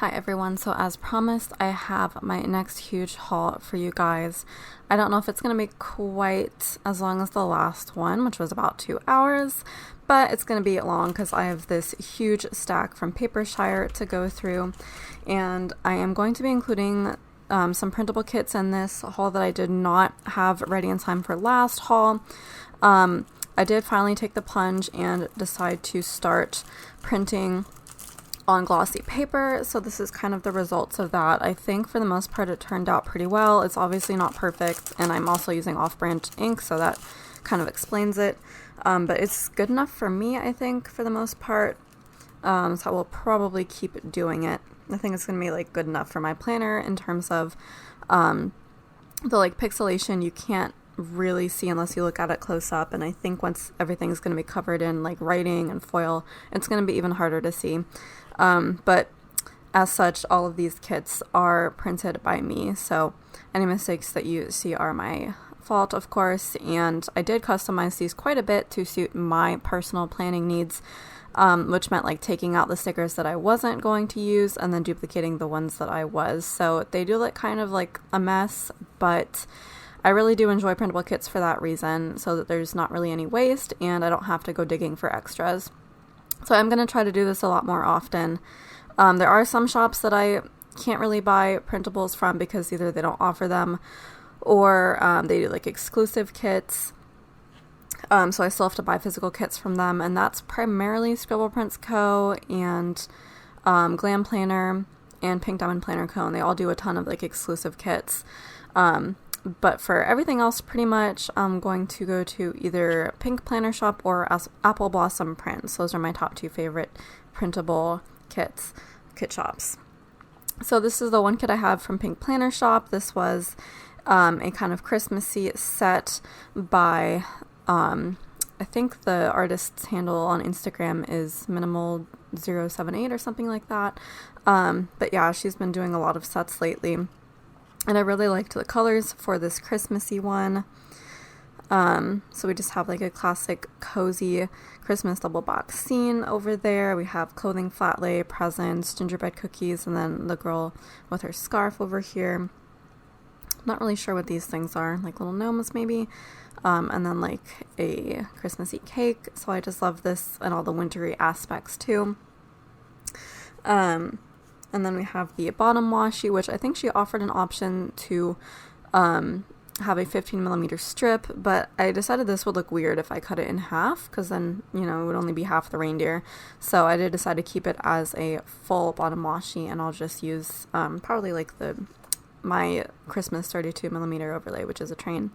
Hi everyone, so as promised, I have my next huge haul for you guys. I don't know if it's going to be quite as long as the last one, which was about 2 hours, but it's going to be long because I have this huge stack from Papershire to go through, and I am going to be including some printable kits in this haul that I did not have ready in time for last haul. I did finally take the plunge and decide to start printing on glossy paper, so this is kind of the results of that. I think for the most part it turned out pretty well. It's obviously not perfect, and I'm also using off-brand ink, so that kind of explains it, but it's good enough for me, I think, for the most part, so I will probably keep doing it. I think it's going to be like good enough for my planner in terms of the like pixelation. You can't really see unless you look at it close up, and I think once everything's going to be covered in like writing and foil, it's going to be even harder to see. But as such, all of these kits are printed by me, so any mistakes that you see are my fault, of course, and I did customize these quite a bit to suit my personal planning needs, which meant like taking out the stickers that I wasn't going to use and then duplicating the ones that I was. So they do look kind of like a mess, but I really do enjoy printable kits for that reason, so that there's not really any waste and I don't have to go digging for extras. So I'm going to try to do this a lot more often. There are some shops that I can't really buy printables from because either they don't offer them or they do like exclusive kits. So I still have to buy physical kits from them, and that's primarily Scribble Prints Co. and Glam Planner and Pink Diamond Planner Co. And they all do a ton of like exclusive kits. But for everything else, pretty much, I'm going to go to either Pink Planner Shop or AppleBlossomPrints. Those are my top two favorite printable kit shops. So this is the one kit I have from Pink Planner Shop. This was a kind of Christmassy set by, I think the artist's handle on Instagram is Minimal078 or something like that. But yeah, she's been doing a lot of sets lately. And I really liked the colors for this Christmassy one. So we just have like a classic cozy Christmas double box scene over there. We have clothing flat lay, presents, gingerbread cookies, and then the girl with her scarf over here. Not really sure what these things are, like little gnomes maybe. And then like a Christmassy cake. So I just love this and all the wintry aspects too. And then we have the bottom washi, which I think she offered an option to have a 15mm strip, but I decided this would look weird if I cut it in half, because then, you know, it would only be half the reindeer. So I did decide to keep it as a full bottom washi, and I'll just use probably like my Christmas 32mm overlay, which is a train.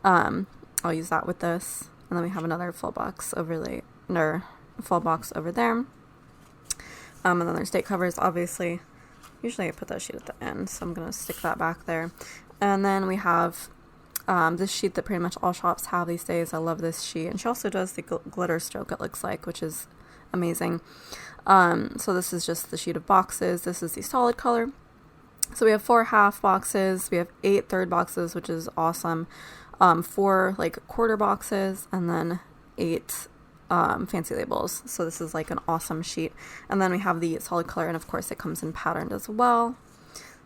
I'll use that with this, and then we have another full box overlay, or full box over there. And then there's date covers, obviously. Usually I put that sheet at the end, so I'm going to stick that back there. And then we have this sheet that pretty much all shops have these days. I love this sheet. And she also does the glitter stroke, it looks like, which is amazing. So this is just the sheet of boxes. This is the solid color. So we have 4 half boxes. We have 8 third boxes, which is awesome. 4 like quarter boxes, and then 8 fancy labels. So this is like an awesome sheet. And then we have the solid color, and of course it comes in patterned as well.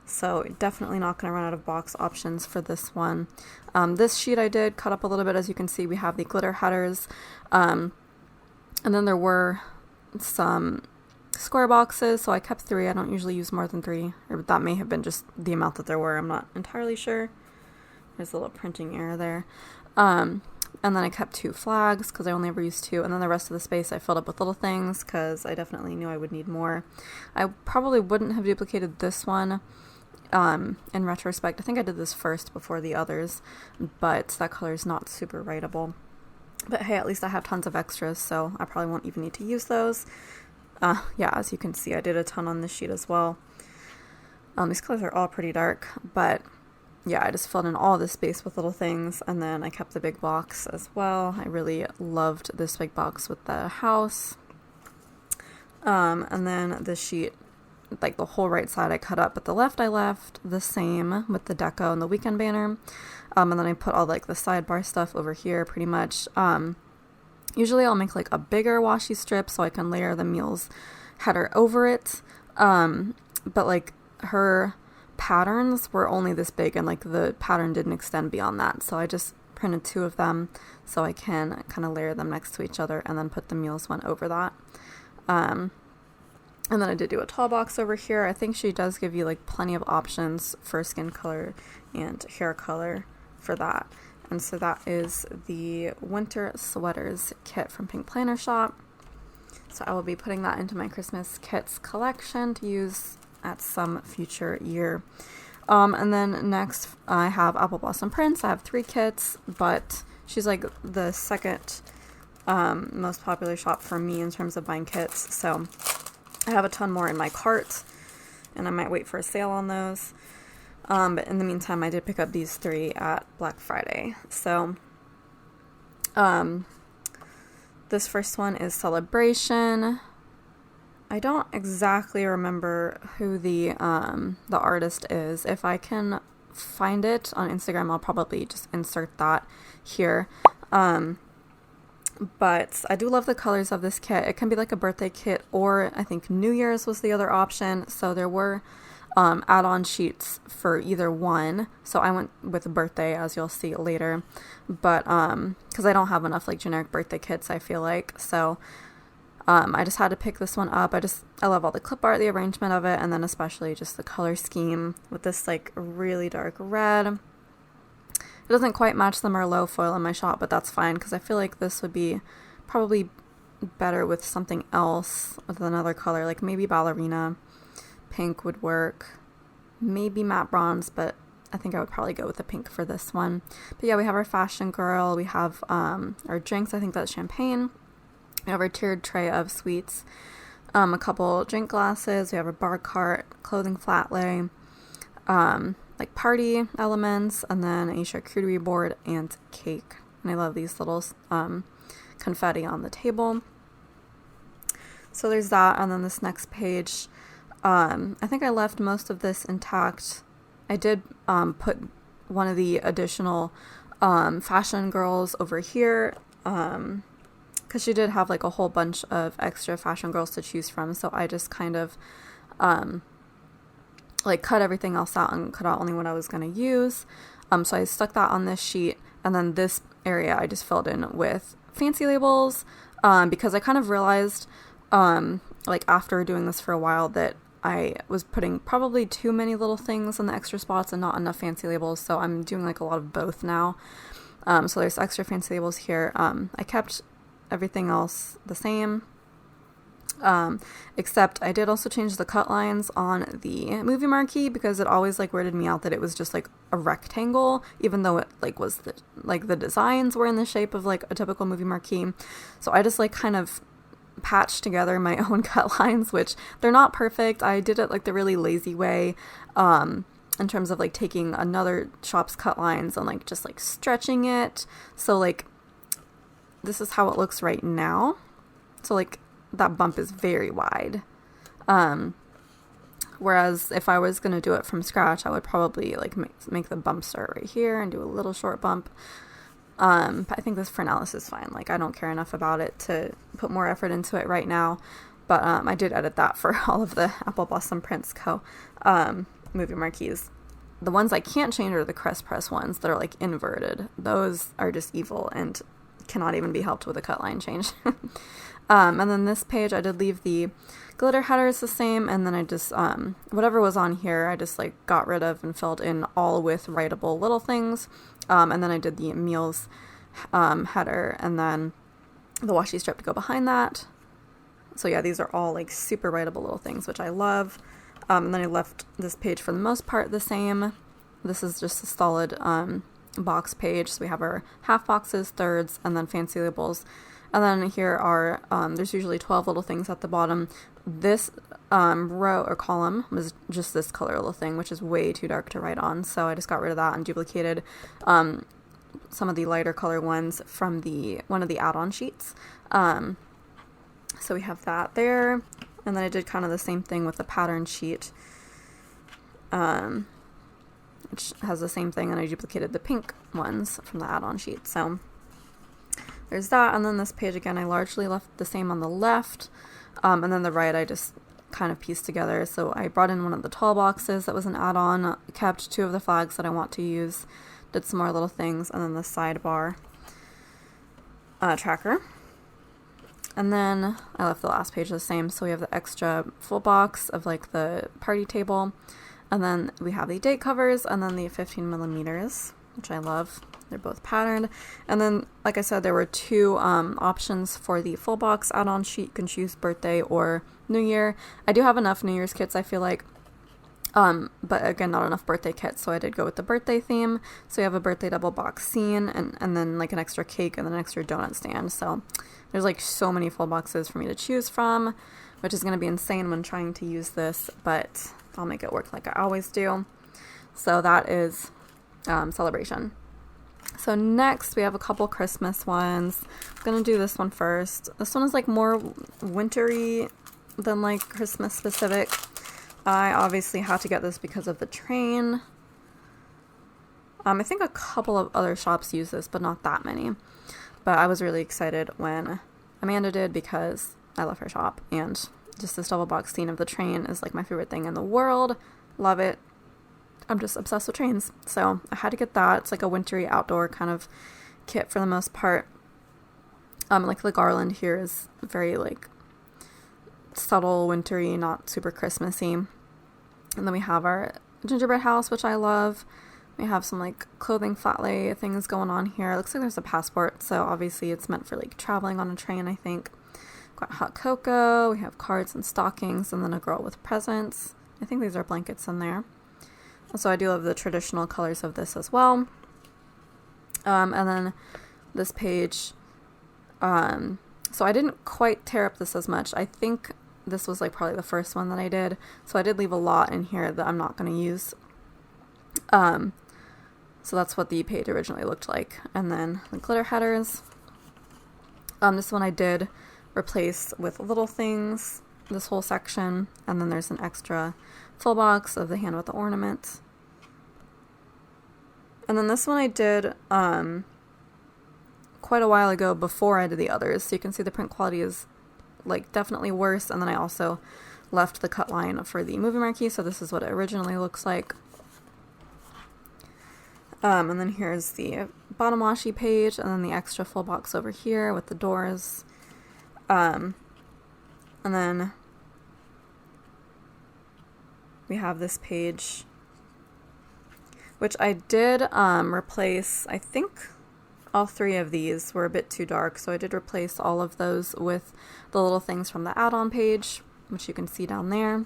So definitely not going to run out of box options for this one. This sheet I did cut up a little bit. As you can see, we have the glitter headers. And then there were some square boxes, so I kept 3. I don't usually use more than 3, or that may have been just the amount that there were. I'm not entirely sure. There's a little printing error there. And then I kept 2 flags because I only ever used 2, and then the rest of the space I filled up with little things because I definitely knew I would need more. I probably wouldn't have duplicated this one in retrospect. I think I did this first before the others, but that color is not super writable. But hey, at least I have tons of extras, so I probably won't even need to use those. Yeah, as you can see, I did a ton on this sheet as well. These colors are all pretty dark, but yeah, I just filled in all this space with little things, and then I kept the big box as well. I really loved this big box with the house. And then the sheet, like the whole right side I cut up, but the left I left the same with the deco and the weekend banner. And then I put all like the sidebar stuff over here pretty much. Usually I'll make like a bigger washi strip so I can layer the meals header over it. but like her patterns were only this big, and like the pattern didn't extend beyond that. So I just printed 2 of them so I can kind of layer them next to each other and then put the meals one over that. And then I did do a tall box over here. I think she does give you like plenty of options for skin color and hair color for that. And so that is the winter sweaters kit from Pink Planner Shop. So I will be putting that into my Christmas kits collection to use at some future year. And then next I have AppleBlossomPrints. I have 3 kits, but she's like the second most popular shop for me in terms of buying kits. So I have a ton more in my cart, and I might wait for a sale on those. But in the meantime, I did pick up these 3 at Black Friday. So this first one is Celebration. I don't exactly remember who the artist is. If I can find it on Instagram, I'll probably just insert that here. But I do love the colors of this kit. It can be like a birthday kit, or I think New Year's was the other option. So there were add-on sheets for either one. So I went with a birthday, as you'll see later. But because I don't have enough like generic birthday kits, I feel like. So I just had to pick this one up. I love all the clip art, the arrangement of it, and then especially just the color scheme with this like really dark red. It doesn't quite match the Merlot foil in my shop, but that's fine because I feel like this would be probably better with something else, with another color, like maybe ballerina pink would work, maybe matte bronze, but I think I would probably go with the pink for this one. But yeah, we have our fashion girl, we have our drinks, I think that's champagne, we have our tiered tray of sweets, a couple drink glasses, we have a bar cart, clothing flat lay, like party elements, and then a charcuterie board and cake. And I love these little confetti on the table. So there's that, and then this next page, I think I left most of this intact. I did put one of the additional fashion girls over here, because she did have like a whole bunch of extra fashion girls to choose from, so I just kind of like cut everything else out and cut out only what I was going to use. So I stuck that on this sheet, and then this area I just filled in with fancy labels, because I kind of realized like after doing this for a while that I was putting probably too many little things in the extra spots and not enough fancy labels, so I'm doing like a lot of both now. So there's extra fancy labels here. I kept everything else the same. Except I did also change the cut lines on the movie marquee, because it always like weirded me out that it was just like a rectangle, even though it like was the designs were in the shape of like a typical movie marquee. So I just like kind of patched together my own cut lines, which they're not perfect. I did it like the really lazy way, in terms of like taking another shop's cut lines and like just like stretching it. So like this is how it looks right now. So like that bump is very wide. Whereas if I was going to do it from scratch, I would probably like make the bump start right here and do a little short bump. But I think this for now, this is fine. Like I don't care enough about it to put more effort into it right now. But I did edit that for all of the AppleBlossomPrints Co. Movie marquees. The ones I can't change are the crest press ones that are like inverted. Those are just evil and cannot even be helped with a cut line change. And then this page I did leave the glitter headers the same, and then I just whatever was on here I just like got rid of and filled in all with writable little things. And then I did the meals header and then the washi strip to go behind that. So yeah, these are all like super writable little things, which I love. And then I left this page for the most part the same. This is just a solid box page. So we have our half boxes, thirds, and then fancy labels. And then here are, there's usually 12 little things at the bottom. This row or column was just this color little thing, which is way too dark to write on. So I just got rid of that and duplicated some of the lighter color ones from one of the add-on sheets. So we have that there. And then I did kind of the same thing with the pattern sheet, which has the same thing, and I duplicated the pink ones from the add-on sheet. So there's that, and then this page again I largely left the same on the left, and then the right I just kind of pieced together. So I brought in one of the tall boxes that was an add-on, kept 2 of the flags that I want to use, did some more little things, and then the sidebar tracker. And then I left the last page the same, so we have the extra full box of like the party table, and then we have the date covers, and then the 15 millimeters, which I love. They're both patterned. And then, like I said, there were 2 options for the full box add-on sheet. You can choose birthday or New Year. I do have enough New Year's kits, I feel like, but again, not enough birthday kits, so I did go with the birthday theme. So you have a birthday double box scene, and then like an extra cake and then an extra donut stand. So there's like so many full boxes for me to choose from, which is going to be insane when trying to use this, but I'll make it work like I always do. So that is Celebration. So next we have a couple Christmas ones. I'm going to do this one first. This one is like more wintry than like Christmas specific. I obviously had to get this because of the train. I think a couple of other shops use this, but not that many. But I was really excited when Amanda did because I love her shop, and just this double box scene of the train is like my favorite thing in the world. Love it. I'm just obsessed with trains. So I had to get that. It's like a wintry outdoor kind of kit for the most part. Like the garland here is very like subtle, wintry, not super Christmassy. And then we have our gingerbread house, which I love. We have some like clothing flat lay things going on here. It looks like there's a passport, so obviously it's meant for like traveling on a train, I think. Got hot cocoa, we have cards and stockings, and then a girl with presents. I think these are blankets in there. So I do love the traditional colors of this as well. And then this page, so I didn't quite tear up this as much. I think this was like probably the first one that I did. So I did leave a lot in here that I'm not going to use. So that's what the page originally looked like. And then the glitter headers. This one I did replace with little things, this whole section. And then there's an extra full box of the hand with the ornament. And then this one I did quite a while ago before I did the others. So you can see the print quality is like definitely worse. And then I also left the cut line for the movie marquee. So this is what it originally looks like. And then here's the bottom washi page, and then the extra full box over here with the doors. And then we have this page, which I did replace. I think all 3 of these were a bit too dark, so I did replace all of those with the little things from the add-on page, which you can see down there.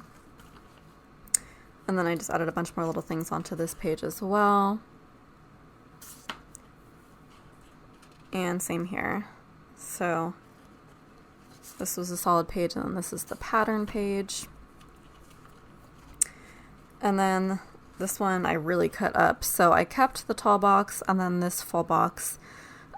And then I just added a bunch more little things onto this page as well. And same here. So this was a solid page, and then this is the pattern page. And then this one I really cut up. So I kept the tall box and then this full box.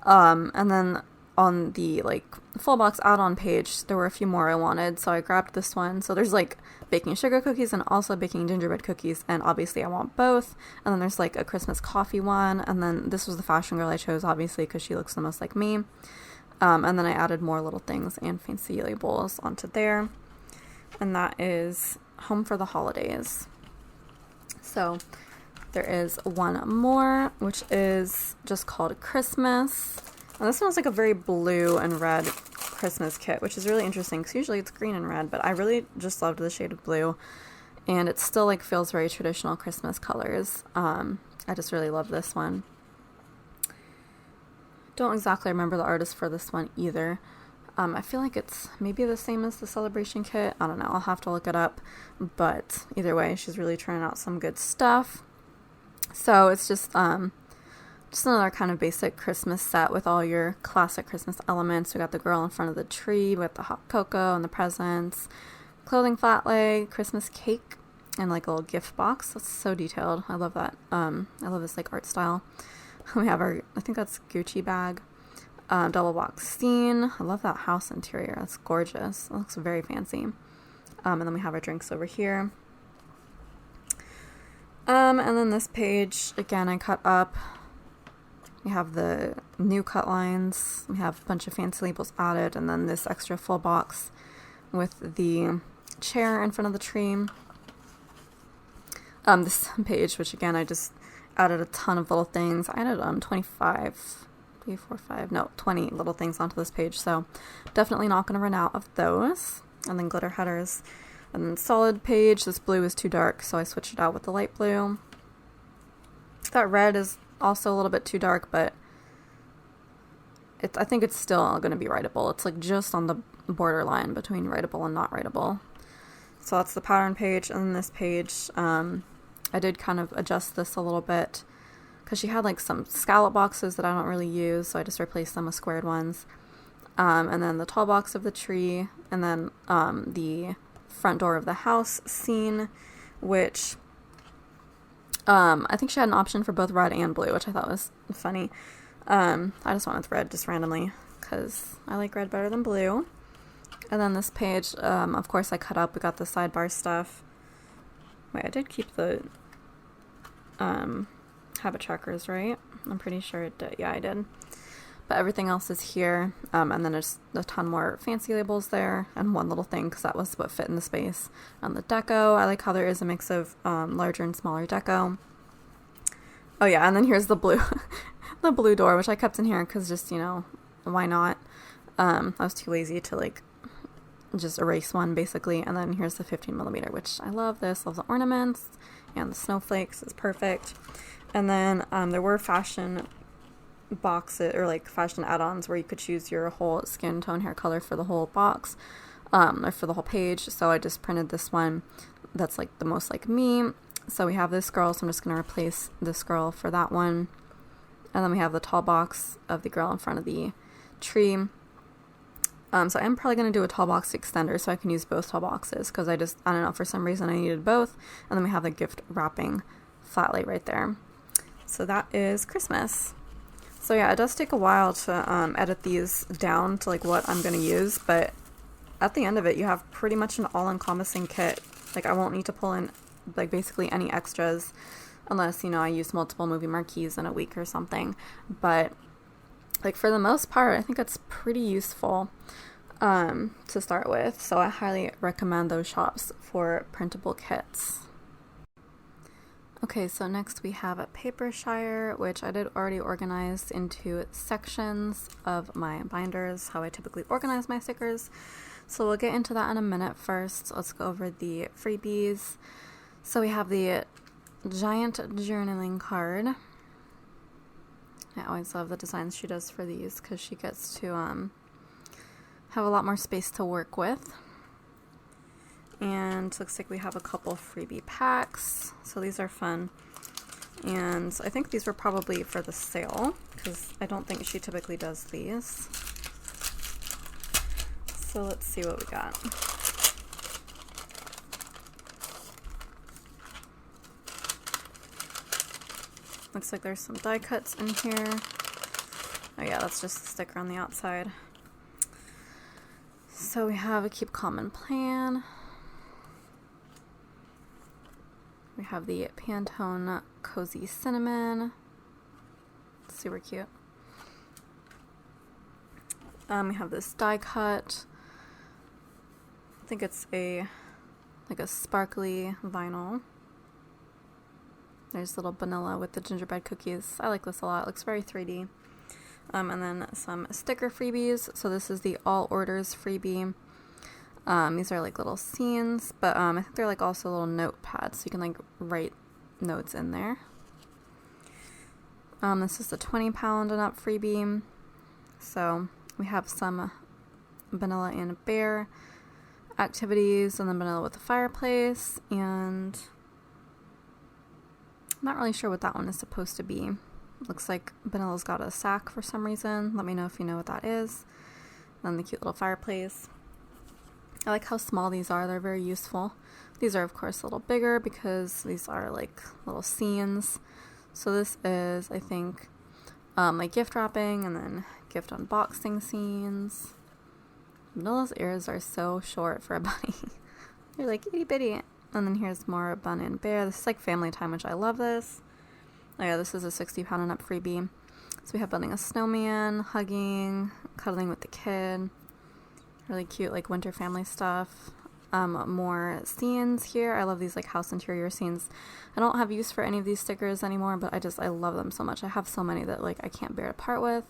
And then on the like full box add-on page, there were a few more I wanted. So I grabbed this one. So there's like baking sugar cookies and also baking gingerbread cookies. And obviously I want both. And then there's like a Christmas coffee one. And then this was the fashion girl I chose, obviously, because she looks the most like me. And then I added more little things and fancy labels onto there. And that is Home for the Holidays. So there is one more, which is just called Christmas. And this one's like a very blue and red Christmas kit, which is really interesting because usually it's green and red, but I really just loved the shade of blue. And it still like feels very traditional Christmas colors. I just really love this one. Don't exactly remember the artist for this one either. I feel like it's maybe the same as the Celebration kit. I don't know. I'll have to look it up. But either way, she's really turning out some good stuff. So it's just another kind of basic Christmas set with all your classic Christmas elements. We got the girl in front of the tree with the hot cocoa and the presents, clothing flat lay, Christmas cake, and like a little gift box. That's so detailed. I love that. I love this like art style. We have our, I think that's Gucci bag. Double box scene. I love that house interior. That's gorgeous. It looks very fancy. And then we have our drinks over here. And then this page, again, I cut up. We have the new cut lines. We have a bunch of fancy labels added. And then this extra full box with the chair in front of the tree. This page, which again, I just added a ton of little things. I added 20 little things onto this page, so definitely not going to run out of those. And then glitter headers. And then solid page, this blue is too dark, so I switched it out with the light blue. That red is also a little bit too dark, but I think it's still going to be writable. It's like just on the borderline between writable and not writable. So that's the pattern page. And then this page, I did kind of adjust this a little bit because she had like some scallop boxes that I don't really use, so I just replaced them with squared ones. And then the tall box of the tree, and then the front door of the house scene, which I think she had an option for both red and blue, which I thought was funny. I just went with red just randomly because I like red better than blue. And then this page, of course, I cut up. We got the sidebar stuff. Wait, I did keep the habit trackers, right? I'm pretty sure it did. Yeah, I did. But everything else is here. And then there's a ton more fancy labels there and one little thing because that was what fit in the space. And the deco, I like how there is a mix of larger and smaller deco. Oh yeah, and then here's the blue, the blue door, which I kept in here because just, you know, why not? I was too lazy to like just erase one basically. And then here's the 15mm, which I love this. Love the ornaments and the snowflakes is perfect. And then there were fashion boxes or like fashion add-ons where you could choose your whole skin tone hair color for the whole box or for the whole page. So I just printed this one that's like the most like me. So we have this girl, so I'm just going to replace this girl for that one. And then we have the tall box of the girl in front of the tree. So I'm probably going to do a tall box extender so I can use both tall boxes because I don't know, for some reason I needed both. And then we have the gift wrapping flat light right there. So that is Christmas. So yeah, it does take a while to edit these down to like what I'm going to use, but at the end of it, you have pretty much an all-encompassing kit. Like I won't need to pull in like basically any extras unless, you know, I use multiple movie marquees in a week or something. But like for the most part, I think it's pretty useful to start with. So I highly recommend those shops for printable kits. Okay, so next we have a Papershire, which I did already organize into sections of my binders, how I typically organize my stickers. So we'll get into that in a minute. First, let's go over the freebies. So we have the giant journaling card. I always love the designs she does for these because she gets to have a lot more space to work with. And looks like we have a couple freebie packs, so these are fun. And I think these were probably for the sale because I don't think she typically does these. So let's see what we got. Looks like there's some die cuts in here. Oh yeah, that's just a sticker on the outside. So we have a Keep Calm and Plan. We have the Pantone Cozy Cinnamon. Super cute. We have this die cut. I think it's like a sparkly vinyl. There's little vanilla with the gingerbread cookies. I like this a lot. It looks very 3D. And then some sticker freebies. So this is the all orders freebie. These are like little scenes, but I think they're like also little notepads, so you can like write notes in there. This is the 20-pound and up freebie. So we have some vanilla and bear activities, and then vanilla with the fireplace, and I'm not really sure what that one is supposed to be. Looks like vanilla's got a sack for some reason. Let me know if you know what that is. And then the cute little fireplace. I like how small these are. They're very useful. These are, of course, a little bigger because these are like little scenes. So this is, I think, like gift wrapping and then gift unboxing scenes. Vanilla's ears are so short for a bunny. They're like itty bitty. And then here's more Bun and Bear. This is like family time, which I love this. Oh yeah, this is a 60-pound and up freebie. So we have building a snowman, hugging, cuddling with the kid. Really cute, like winter family stuff. more scenes here. I love these like house interior scenes. I don't have use for any of these stickers anymore, but I love them so much. I have so many that like I can't bear to part with,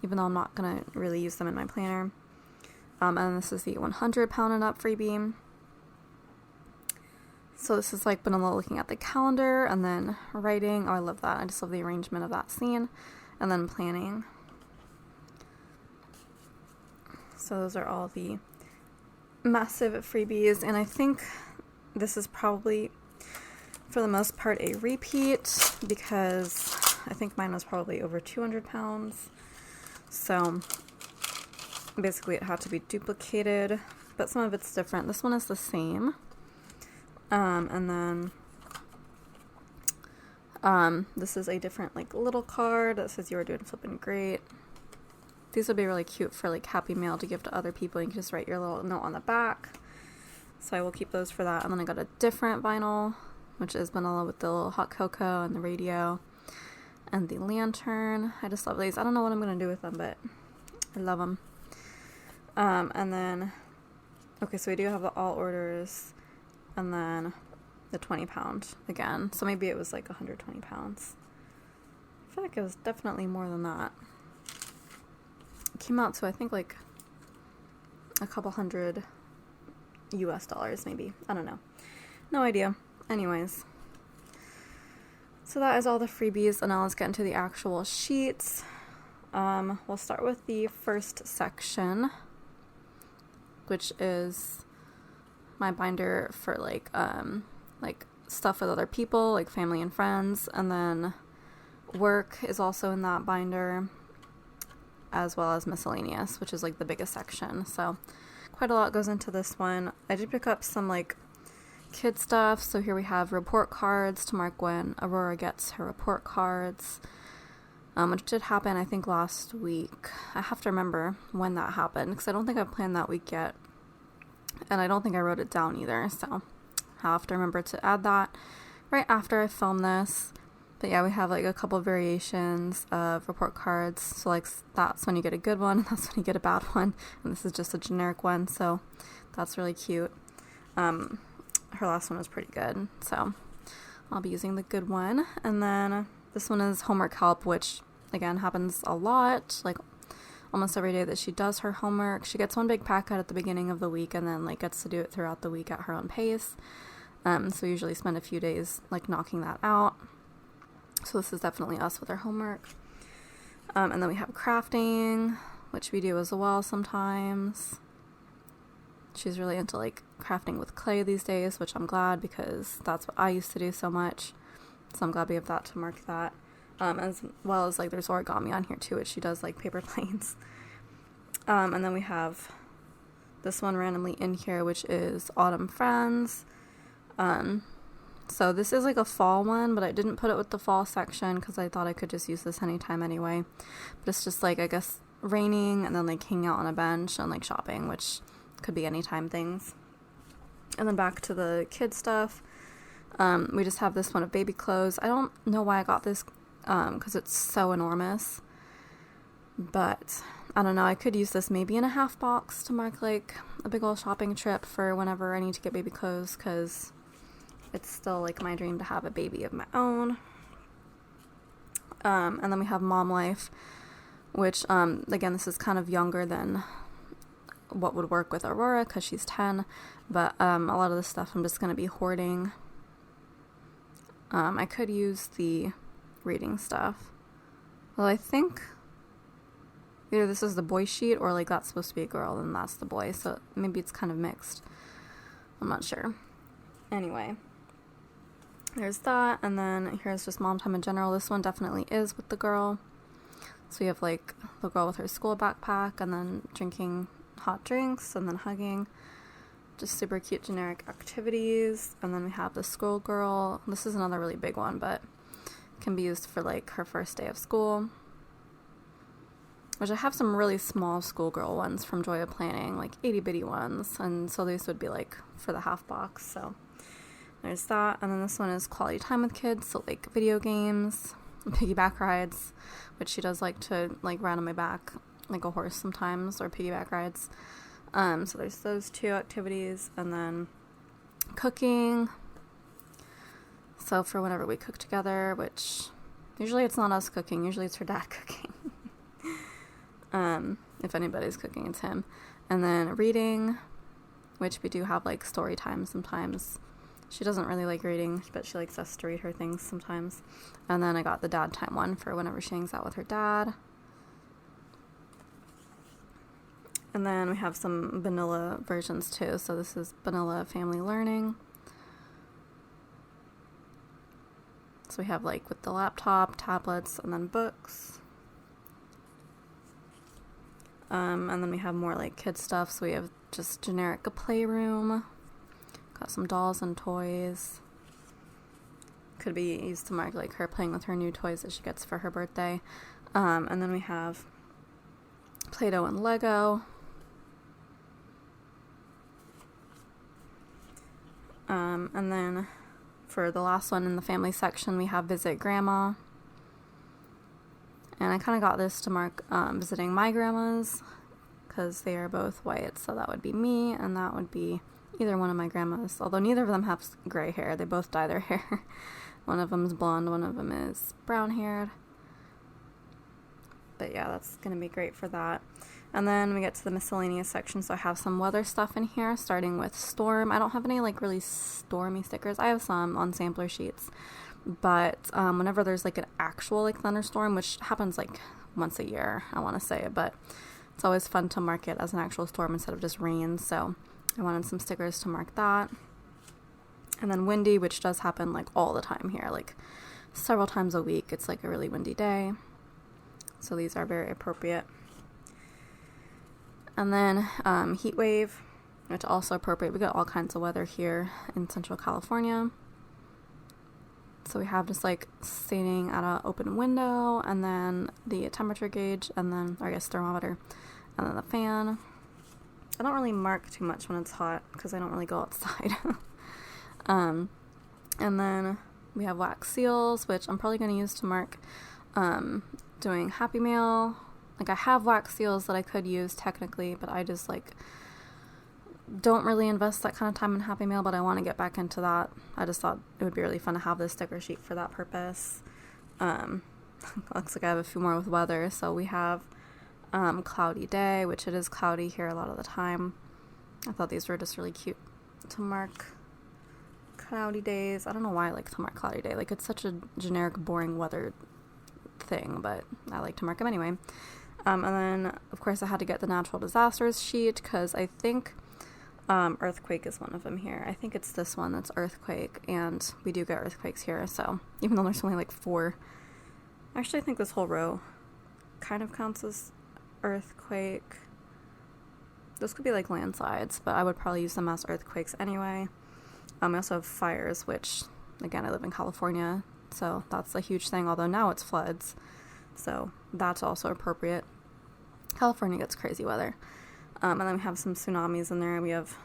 even though I'm not gonna really use them in my planner. And this is the 100 and up freebie. So this is like vanilla looking at the calendar and then writing. Oh, I love that. I just love the arrangement of that scene. And then planning. So those are all the massive freebies. And I think this is probably, for the most part, a repeat because I think mine was probably over 200 pounds. So basically it had to be duplicated, but some of it's different. This one is the same. And then this is a different like little card that says you are doing flipping great. These would be really cute for like Happy Mail to give to other people. You can just write your little note on the back. So I will keep those for that. And then I got a different vinyl, which is vanilla with the little hot cocoa and the radio and the lantern. I just love these. I don't know what I'm going to do with them, but I love them. And then, okay, so we do have the all orders and then the 20 pound again. So maybe it was like 120 pounds. I feel like it was definitely more than that. It came out to I think like a couple hundred US dollars maybe. I don't know. No idea. Anyways. So that is all the freebies, and now let's get into the actual sheets. We'll start with the first section, which is my binder for like stuff with other people, like family and friends, and then work is also in that binder, as well as miscellaneous, which is like the biggest section. So quite a lot goes into this one. I did pick up some like kid stuff. So here we have report cards to mark when Aurora gets her report cards, which did happen I think last week. I have to remember when that happened because I don't think I've planned that week yet, and I don't think I wrote it down either, so I'll have to remember to add that right after I film this. But yeah, we have like a couple of variations of report cards. So like that's when you get a good one, and that's when you get a bad one, and this is just a generic one, so that's really cute. Her last one was pretty good, so I'll be using the good one. And then this one is homework help, which again happens a lot, like almost every day that she does her homework. She gets one big packet at the beginning of the week and then like gets to do it throughout the week at her own pace. So we usually spend a few days like knocking that out. So this is definitely us with our homework. And then we have crafting, which we do as well sometimes. She's really into like crafting with clay these days, which I'm glad because that's what I used to do so much. So I'm glad we have that to mark that. As well as like there's origami on here too, which she does like paper planes. And then we have this one randomly in here, which is Autumn Friends. So this is like a fall one, but I didn't put it with the fall section because I thought I could just use this anytime anyway. But it's just like, I guess, raining and then like hanging out on a bench and like shopping, which could be anytime things. And then back to the kid stuff. We just have this one of baby clothes. I don't know why I got this because it's so enormous. But I don't know, I could use this maybe in a half box to mark like a big old shopping trip for whenever I need to get baby clothes, because it's still like my dream to have a baby of my own. And then we have Mom Life, which again, this is kind of younger than what would work with Aurora because she's 10, but a lot of this stuff I'm just going to be hoarding. I could use the reading stuff. Well, I think either this is the boy sheet or like that's supposed to be a girl and that's the boy, so maybe it's kind of mixed. I'm not sure. Anyway, there's that, and then here's just mom time in general. This one definitely is with the girl. So you have like the girl with her school backpack and then drinking hot drinks and then hugging. Just super cute generic activities. And then we have the school girl. This is another really big one, but can be used for like her first day of school. Which I have some really small schoolgirl ones from Joy of Planning, like itty bitty ones, and so these would be like for the half box. So there's that. And then this one is quality time with kids, so like video games, piggyback rides, which she does like to like ride on my back like a horse sometimes, or piggyback rides. So there's those 2 activities, and then cooking. So for whenever we cook together, which usually it's not us cooking, usually it's her dad cooking. If anybody's cooking, it's him. And then reading, which we do have like story time sometimes. She doesn't really like reading, but she likes us to read her things sometimes. And then I got the dad time one for whenever she hangs out with her dad. And then we have some vanilla versions too. So this is vanilla family learning. So we have like with the laptop, tablets, and then books. And then we have more like kid stuff. So we have just generic playroom. Got some dolls and toys. Could be used to mark like her playing with her new toys that she gets for her birthday. And then we have Play-Doh and Lego. And then for the last one in the family section, we have Visit Grandma. And I kind of got this to mark visiting my grandmas, because they are both white. So that would be me, and that would be either one of my grandmas. Although neither of them have gray hair. They both dye their hair. One of them is blonde, one of them is brown-haired. But yeah, that's going to be great for that. And then we get to the miscellaneous section, so I have some weather stuff in here, starting with storm. I don't have any like really stormy stickers. I have some on sampler sheets, but whenever there's like an actual like thunderstorm, which happens like once a year, I want to say, but it's always fun to mark it as an actual storm instead of just rain, so I wanted some stickers to mark that. And then windy, which does happen like all the time here, like several times a week. It's like a really windy day, so these are very appropriate. And then heat wave, which also appropriate. We got all kinds of weather here in Central California. So we have just like stating at an open window, and then the temperature gauge, and then, or I guess thermometer, and then the fan. I don't really mark too much when it's hot because I don't really go outside. And then we have wax seals, which I'm probably going to use to mark doing Happy Mail. Like, I have wax seals that I could use technically, but I just like don't really invest that kind of time in Happy Mail, but I want to get back into that. I just thought it would be really fun to have this sticker sheet for that purpose. Looks like I have a few more with weather. So we have cloudy day, which it is cloudy here a lot of the time. I thought these were just really cute to mark cloudy days. I don't know why I like to mark cloudy day. Like, it's such a generic, boring weather thing, but I like to mark them anyway. And then, of course, I had to get the natural disasters sheet because I think earthquake is one of them here. I think it's this one that's earthquake, and we do get earthquakes here. So even though there's only like 4, actually I think this whole row kind of counts as earthquake. This could be like landslides, but I would probably use them as earthquakes anyway. We also have fires, which, again, I live in California, so that's a huge thing, although now it's floods, so that's also appropriate. California gets crazy weather. And then we have some tsunamis in there. We have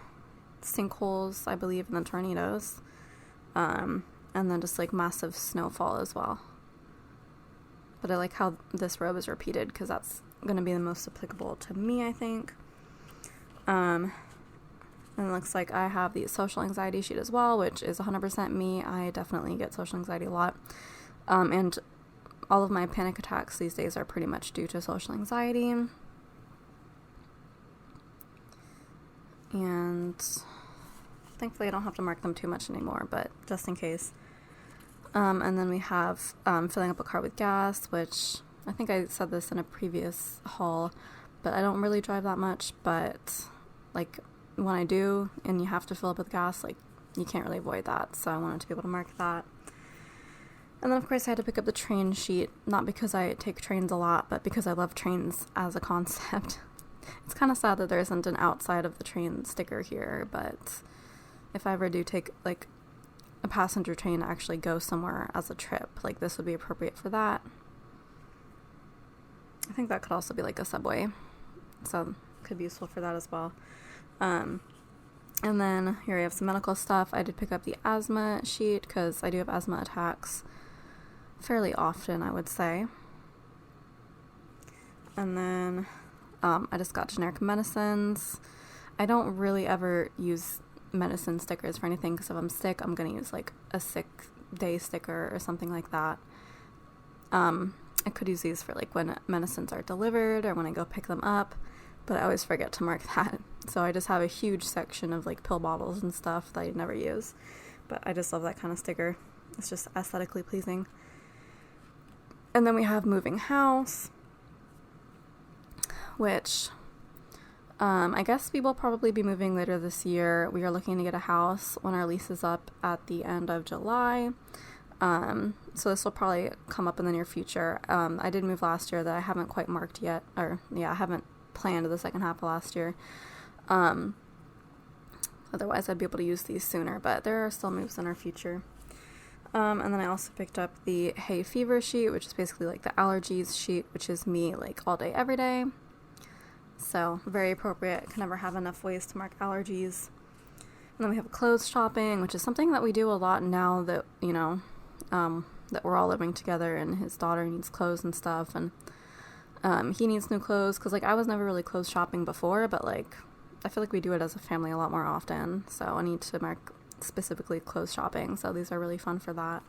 sinkholes, I believe, and then tornadoes. And then just like massive snowfall as well. But I like how this row is repeated because that's going to be the most applicable to me, I think. And it looks like I have the social anxiety sheet as well, which is 100% me. I definitely get social anxiety a lot. And all of my panic attacks these days are pretty much due to social anxiety. And thankfully I don't have to mark them too much anymore, but just in case. And then we have filling up a car with gas, which I think I said this in a previous haul, but I don't really drive that much, but like when I do and you have to fill up with gas, like you can't really avoid that, so I wanted to be able to mark that. And then of course I had to pick up the train sheet, not because I take trains a lot, but because I love trains as a concept. It's kind of sad that there isn't an outside of the train sticker here, but if I ever do take like a passenger train to actually go somewhere as a trip, like this would be appropriate for that. I think that could also be like a subway, so it could be useful for that as well. And then here I have some medical stuff. I did pick up the asthma sheet because I do have asthma attacks fairly often, I would say. And then I just got generic medicines. I don't really ever use medicine stickers for anything, because if I'm sick, I'm gonna use like a sick day sticker or something like that. I could use these for like when medicines are delivered or when I go pick them up, but I always forget to mark that. So I just have a huge section of like pill bottles and stuff that I never use. But I just love that kind of sticker. It's just aesthetically pleasing. And then we have moving house, which I guess we will probably be moving later this year. We are looking to get a house when our lease is up at the end of July. So this will probably come up in the near future. I did move last year that I haven't quite marked yet, I haven't planned the second half of last year. Otherwise I'd be able to use these sooner, but there are still moves in our future. And then I also picked up the hay fever sheet, which is basically like the allergies sheet, which is me like all day, every day. So very appropriate. Can never have enough ways to mark allergies. And then we have clothes shopping, which is something that we do a lot now that, you know, that we're all living together, and his daughter needs clothes and stuff, and he needs new clothes, because like I was never really clothes shopping before, but like I feel like we do it as a family a lot more often, so I need to mark specifically clothes shopping, so these are really fun for that.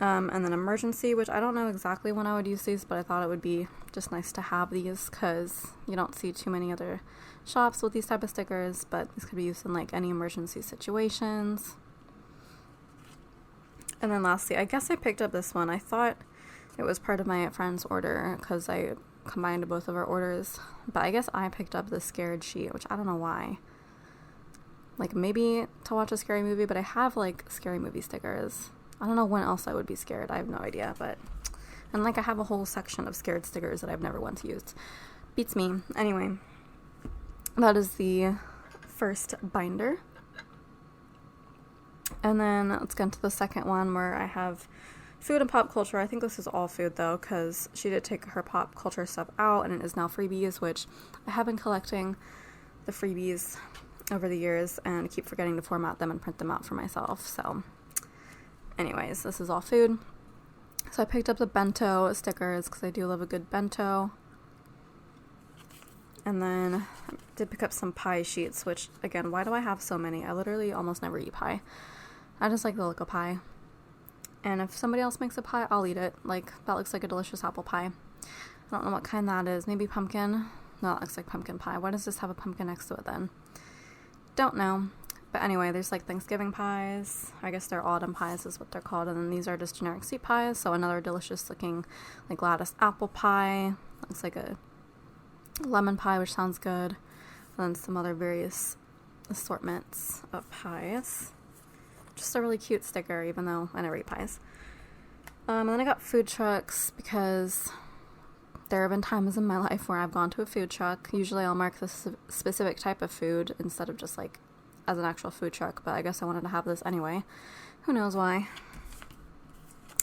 And then emergency, which I don't know exactly when I would use these, but I thought it would be just nice to have these, because you don't see too many other shops with these type of stickers, but these could be used in like any emergency situations. And then lastly, I guess I picked up this one. I thought it was part of my friend's order because I combined both of our orders, but I guess I picked up the scared sheet, which I don't know why. Like maybe to watch a scary movie, but I have like scary movie stickers. I don't know when else I would be scared. I have no idea, but and like I have a whole section of scared stickers that I've never once used. Beats me. Anyway, that is the first binder. And then let's get into the second one, where I have food and pop culture. I think this is all food though, because she did take her pop culture stuff out, and it is now freebies, which I have been collecting the freebies over the years and keep forgetting to format them and print them out for myself. So anyways, this is all food. So I picked up the bento stickers because I do love a good bento. And then I did pick up some pie sheets, which again, why do I have so many? I literally almost never eat pie. I just like the look of pie. And if somebody else makes a pie, I'll eat it. Like, that looks like a delicious apple pie. I don't know what kind that is. Maybe pumpkin? No, that looks like pumpkin pie. Why does this have a pumpkin next to it then? Don't know. But anyway, there's like Thanksgiving pies. I guess they're autumn pies is what they're called. And then these are just generic sweet pies. So another delicious looking like lattice apple pie. Looks like a lemon pie, which sounds good. And then some other various assortments of pies. Just a really cute sticker, even though I never eat pies. And then I got food trucks because there have been times in my life where I've gone to a food truck. Usually I'll mark this specific type of food instead of just like as an actual food truck, but I guess I wanted to have this anyway. Who knows why?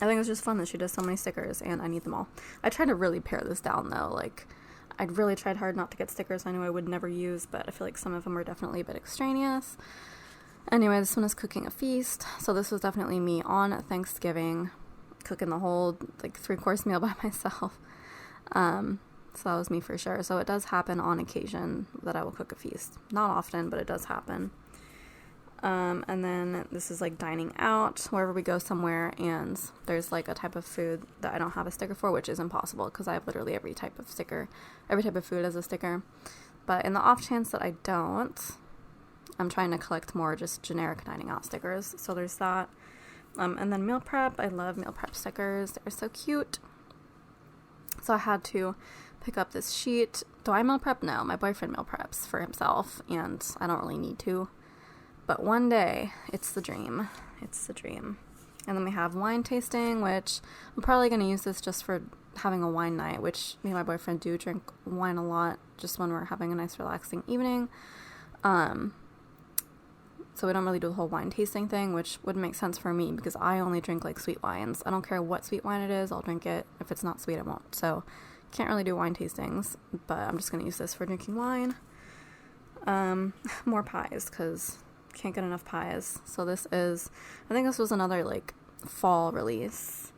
I think it's just fun that she does so many stickers, and I need them all. I tried to really pare this down though. Like, I'd really tried hard not to get stickers I knew I would never use, but I feel like some of them are definitely a bit extraneous. Anyway, this one is cooking a feast. So this was definitely me on Thanksgiving, cooking the whole like 3-course meal by myself. So that was me for sure. So it does happen on occasion that I will cook a feast. Not often, but it does happen. And then this is like dining out, wherever we go somewhere, and there's like a type of food that I don't have a sticker for, which is impossible because I have literally every type of food as a sticker. But in the off chance that I don't, I'm trying to collect more just generic dining out stickers. So there's that. And then meal prep. I love meal prep stickers. They're so cute. So I had to pick up this sheet. Do I meal prep? No, my boyfriend meal preps for himself, and I don't really need to. But one day, it's the dream. It's the dream. And then we have wine tasting, which I'm probably going to use this just for having a wine night, which me and my boyfriend do drink wine a lot, just when we're having a nice relaxing evening. So we don't really do the whole wine tasting thing, which would make sense for me because I only drink like sweet wines. I don't care what sweet wine it is, I'll drink it. If it's not sweet, I won't. So can't really do wine tastings, but I'm just going to use this for drinking wine. More pies, because can't get enough pies. So this is, I think this was another like fall release.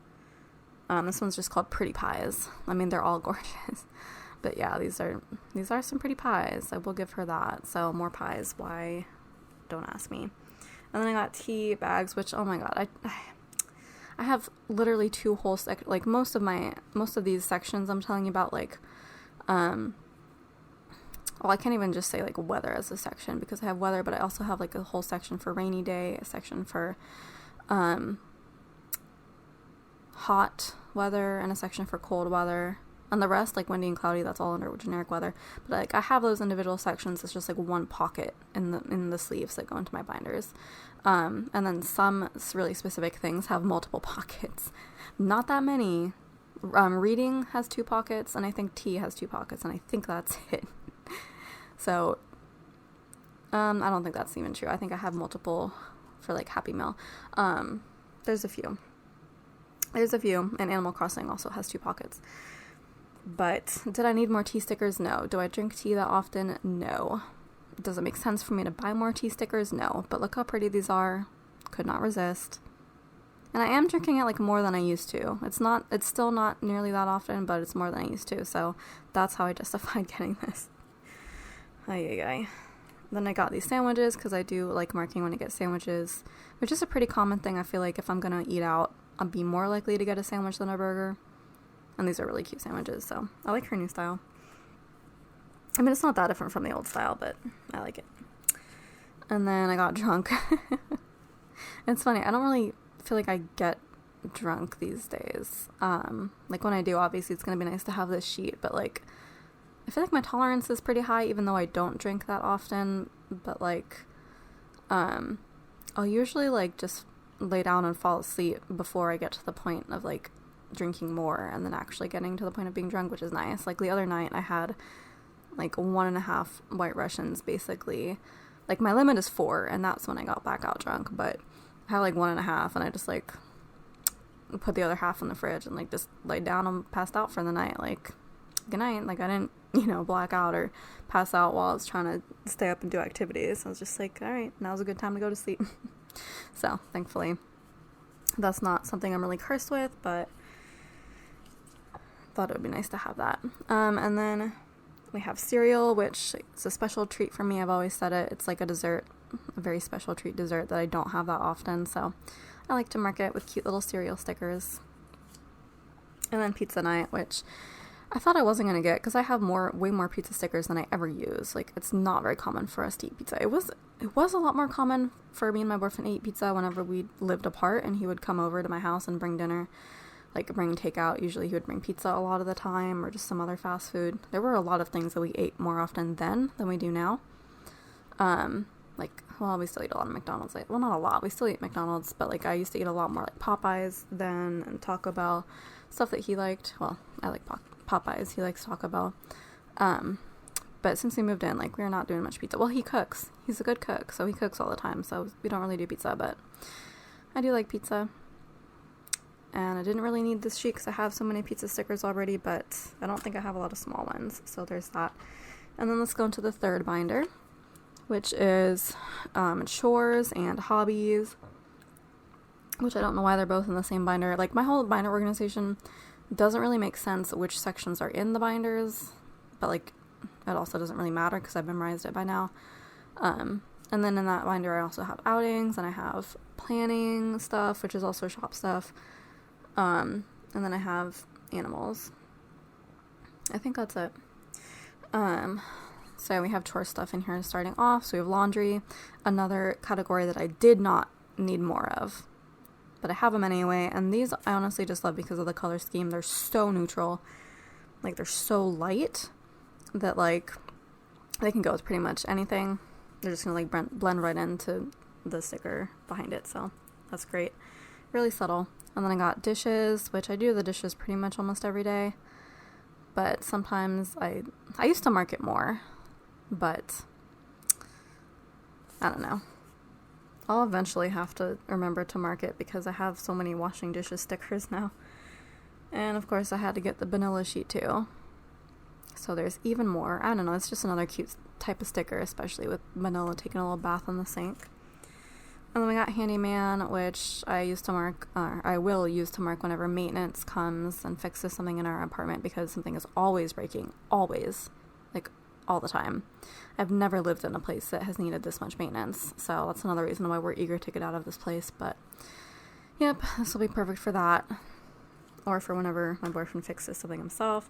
This one's just called Pretty Pies. I mean, they're all gorgeous. But yeah, these are some pretty pies. I will give her that. So more pies. Why? Don't ask me. And then I got tea bags, which, oh my god, I have literally two whole like most of these sections I'm telling you about, like, well, I can't even just say like weather as a section because I have weather, but I also have like a whole section for rainy day, a section for hot weather, and a section for cold weather. And the rest, like windy and cloudy, that's all under generic weather. But like I have those individual sections. It's just like one pocket in the sleeves that go into my binders. And then some really specific things have multiple pockets. Not that many. Reading has 2 pockets, and I think tea has 2 pockets, and I think that's it. So I don't think that's even true. I think I have multiple for like Happy Meal. There's a few, and Animal Crossing also has 2 pockets. But did I need more tea stickers? No. Do I drink tea that often? No. Does it make sense for me to buy more tea stickers? No. But look how pretty these are. Could not resist. And I am drinking it like more than I used to. It's still not nearly that often, but it's more than I used to. So that's how I justified getting this. Ay. Then I got these sandwiches because I do like marking when I get sandwiches, which is a pretty common thing. I feel like if I'm going to eat out, I'll be more likely to get a sandwich than a burger. And these are really cute sandwiches, so I like her new style. I mean, it's not that different from the old style, but I like it. And then I got drunk. It's funny, I don't really feel like I get drunk these days. Like when I do, obviously it's going to be nice to have this sheet, but like I feel like my tolerance is pretty high even though I don't drink that often. But like I'll usually like just lay down and fall asleep before I get to the point of like drinking more and then actually getting to the point of being drunk, which is nice. Like the other night I had like 1.5 White Russians basically. Like my limit is 4, and that's when I got blackout drunk, but I had like 1.5, and I just like put the other half in the fridge and like just laid down and passed out for the night. Like, good night. Like I didn't, black out or pass out while I was trying to stay up and do activities. I was just like, all right, now's a good time to go to sleep. So thankfully that's not something I'm really cursed with, but thought it would be nice to have that. And then we have cereal, which is a special treat for me. I've always said it. It's like a dessert, a very special treat dessert that I don't have that often. So I like to mark it with cute little cereal stickers. And then pizza night, which I thought I wasn't going to get because I have way more pizza stickers than I ever use. Like, it's not very common for us to eat pizza. It was a lot more common for me and my boyfriend to eat pizza whenever we lived apart, and he would come over to my house and bring dinner. Like, bring takeout. Usually he would bring pizza a lot of the time, or just some other fast food. There were a lot of things that we ate more often then than we do now. We still eat a lot of McDonald's. Well, not a lot. We still eat McDonald's, but, like, I used to eat a lot more, like, Popeyes then, and Taco Bell. Stuff that he liked. Well, I like Popeyes. He likes Taco Bell. But since we moved in, like, we're not doing much pizza. Well, he cooks. He's a good cook, so he cooks all the time, so we don't really do pizza, but I do like pizza. And I didn't really need this sheet because I have so many pizza stickers already, but I don't think I have a lot of small ones. So there's that. And then let's go into the third binder, which is chores and hobbies, which I don't know why they're both in the same binder. Like, my whole binder organization doesn't really make sense which sections are in the binders, but, like, it also doesn't really matter because I've memorized it by now. And then in that binder I also have outings, and I have planning stuff, which is also shop stuff. And then I have animals. I think that's it. So we have chore stuff in here starting off. So we have laundry, another category that I did not need more of, but I have them anyway. And these I honestly just love because of the color scheme. They're so neutral. Like, they're so light that, like, they can go with pretty much anything. They're just gonna, like, blend right into the sticker behind it. So that's great. Really subtle. And then I got dishes, which I do the dishes pretty much almost every day. But sometimes I used to mark it more, but I don't know. I'll eventually have to remember to mark it because I have so many washing dishes stickers now. And of course I had to get the vanilla sheet too. So there's even more. I don't know, it's just another cute type of sticker, especially with vanilla taking a little bath in the sink. And then we got handyman, which I will use to mark whenever maintenance comes and fixes something in our apartment, because something is always breaking, always, like all the time. I've never lived in a place that has needed this much maintenance, so that's another reason why we're eager to get out of this place. But yep, this will be perfect for that, or for whenever my boyfriend fixes something himself.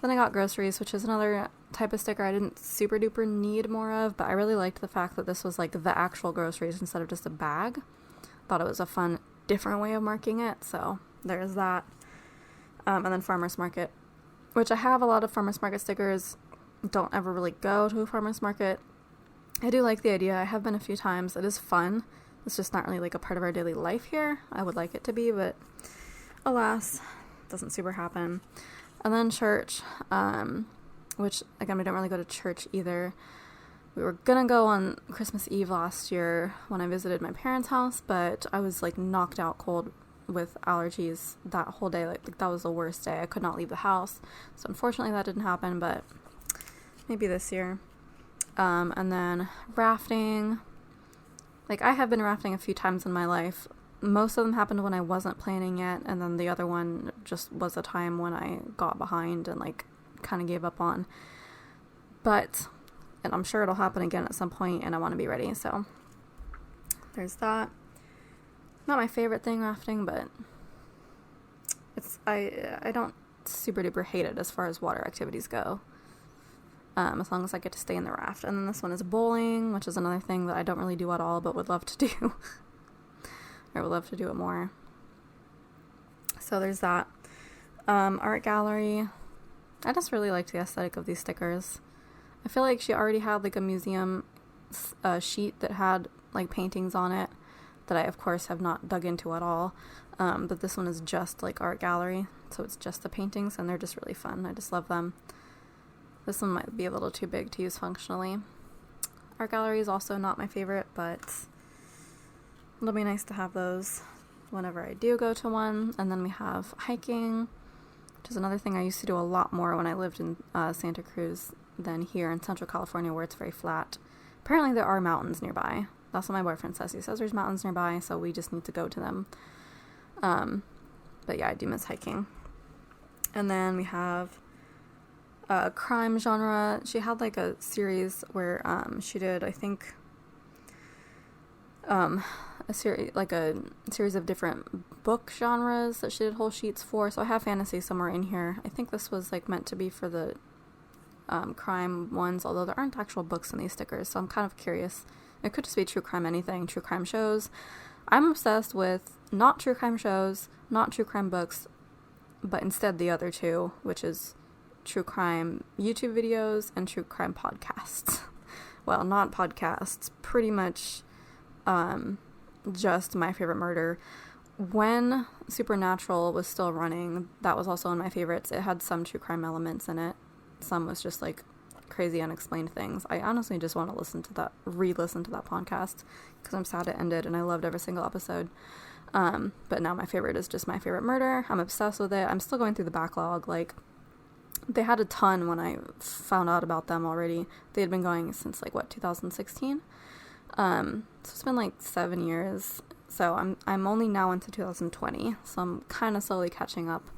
Then I got groceries, which is another type of sticker I didn't super duper need more of, but I really liked the fact that this was like the actual groceries instead of just a bag. Thought it was a fun, different way of marking it, so there's that. And then farmer's market, which I have a lot of farmer's market stickers. Don't ever really go to a farmer's market. I do like the idea. I have been a few times. It is fun. It's just not really like a part of our daily life here. I would like it to be, but alas, doesn't super happen. And then church, which, again, we don't really go to church either. We were gonna go on Christmas Eve last year when I visited my parents' house, but I was, like, knocked out cold with allergies that whole day. Like that was the worst day. I could not leave the house. So unfortunately that didn't happen, but maybe this year. And then rafting. Like, I have been rafting a few times in my life. Most of them happened when I wasn't planning it, and then the other one just was a time when I got behind and, like, kind of gave up on. But, and I'm sure it'll happen again at some point, and I want to be ready, so there's that. Not my favorite thing, rafting, but it's, I don't super duper hate it as far as water activities go. As long as I get to stay in the raft. And then this one is bowling, which is another thing that I don't really do at all, but would love to do. I would love to do it more. So there's that. Art gallery. I just really liked the aesthetic of these stickers. I feel like she already had like a museum sheet that had like paintings on it that I of course have not dug into at all. But this one is just like art gallery, so it's just the paintings, and they're just really fun. I just love them. This one might be a little too big to use functionally. Art gallery is also not my favorite, but it'll be nice to have those whenever I do go to one. And then we have hiking, which is another thing I used to do a lot more when I lived in Santa Cruz than here in Central California, where it's very flat. Apparently there are mountains nearby. That's what my boyfriend says. He says there's mountains nearby, so we just need to go to them. But yeah, I do miss hiking. And then we have crime genre. She had like a series where she did, I think, a series of different book genres that she did whole sheets for. So I have fantasy somewhere in here. I think this was like meant to be for the crime ones, although there aren't actual books in these stickers, so I'm kind of curious. It could just be true crime anything, true crime shows. I'm obsessed with not true crime shows, not true crime books, but instead the other two, which is true crime YouTube videos and true crime podcasts. Well, not podcasts, pretty much just My Favorite Murder. When Supernatural was still running, that was also one of my favorites. It had some true crime elements in it. Some was just like crazy unexplained things. I honestly just want to re-listen to that podcast, because I'm sad it ended and I loved every single episode. But now my favorite is just My Favorite Murder. I'm obsessed with it. I'm still going through the backlog. Like, they had a ton when I found out about them already. They had been going since 2016. So it's been like 7 years. So I'm only now into 2020. So I'm kind of slowly catching up.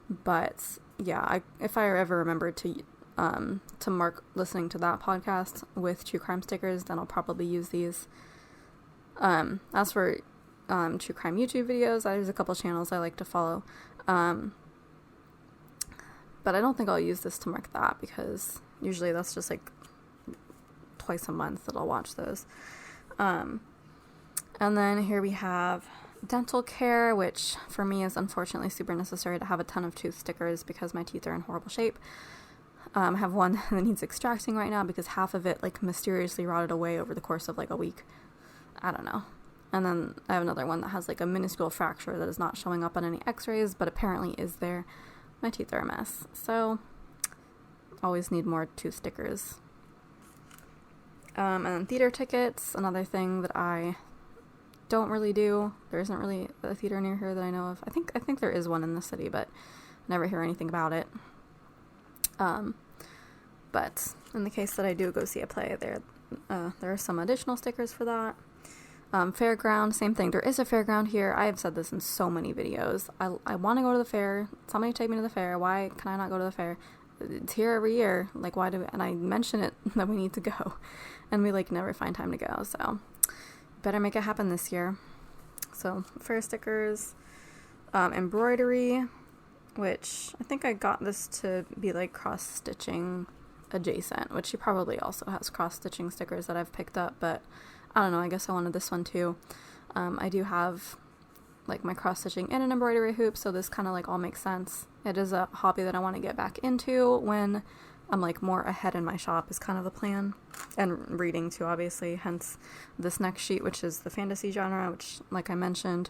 But yeah, if I ever remember to mark listening to that podcast with true crime stickers, then I'll probably use these. As for true crime YouTube videos, there's a couple channels I like to follow. But I don't think I'll use this to mark that, because usually that's just like twice a month that I'll watch those. And then here we have dental care, which for me is unfortunately super necessary to have a ton of tooth stickers because my teeth are in horrible shape. I have one that needs extracting right now because half of it like mysteriously rotted away over the course of like a week. I don't know. And then I have another one that has like a minuscule fracture that is not showing up on any x-rays, but apparently is there. My teeth are a mess. So always need more tooth stickers. And then theater tickets, another thing that I don't really do. There isn't really a theater near here that I know of. I think there is one in the city, but never hear anything about it. But in the case that I do go see a play, there are some additional stickers for that. Fairground, same thing. There is a fairground here. I have said this in so many videos. I want to go to the fair. Somebody take me to the fair. Why can I not go to the fair? It's here every year. Like, why do we, and I mention it that we need to go, and we like never find time to go. So better make it happen this year. So fair stickers, embroidery, which I think I got this to be like cross stitching adjacent, which she probably also has cross stitching stickers that I've picked up, but I don't know, I guess I wanted this one too. I do have like my cross stitching and an embroidery hoop, so this kind of like all makes sense. It is a hobby that I want to get back into when I'm like more ahead in my shop is kind of the plan, and reading too, obviously, hence this next sheet, which is the fantasy genre, which like I mentioned,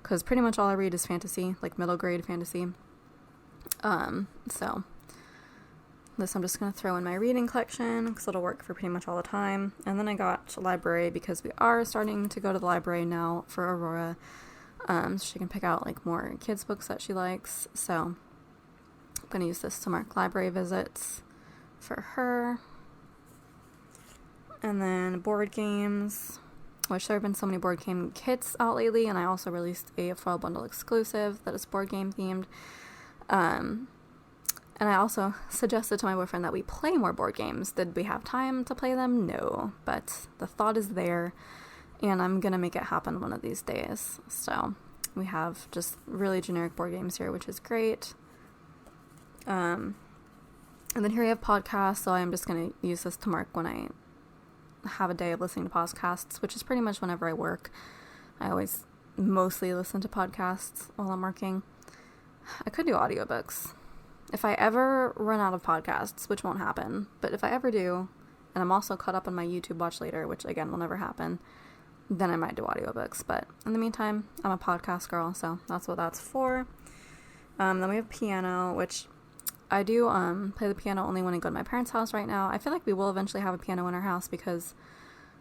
because pretty much all I read is fantasy, like middle grade fantasy. So this I'm just going to throw in my reading collection because it'll work for pretty much all the time. And then I got a library because we are starting to go to the library now for Aurora, so she can pick out like more kids books that she likes. So I'm going to use this to mark library visits for her. And then board games, which there have been so many board game kits out lately, and I also released a foil bundle exclusive that is board game themed. And I also suggested to my boyfriend that we play more board games. Did we have time to play them? No, but the thought is there, and I'm gonna make it happen one of these days. So we have just really generic board games here, which is great. And then here we have podcasts, so I'm just gonna use this to mark when I have a day of listening to podcasts, which is pretty much whenever I work. I always mostly listen to podcasts while I'm working. I could do audiobooks. If I ever run out of podcasts, which won't happen, but if I ever do, and I'm also caught up on my YouTube watch later, which again will never happen, then I might do audiobooks. But in the meantime, I'm a podcast girl, so that's what that's for. Then we have piano, which I do play the piano only when I go to my parents' house right now. I feel like we will eventually have a piano in our house because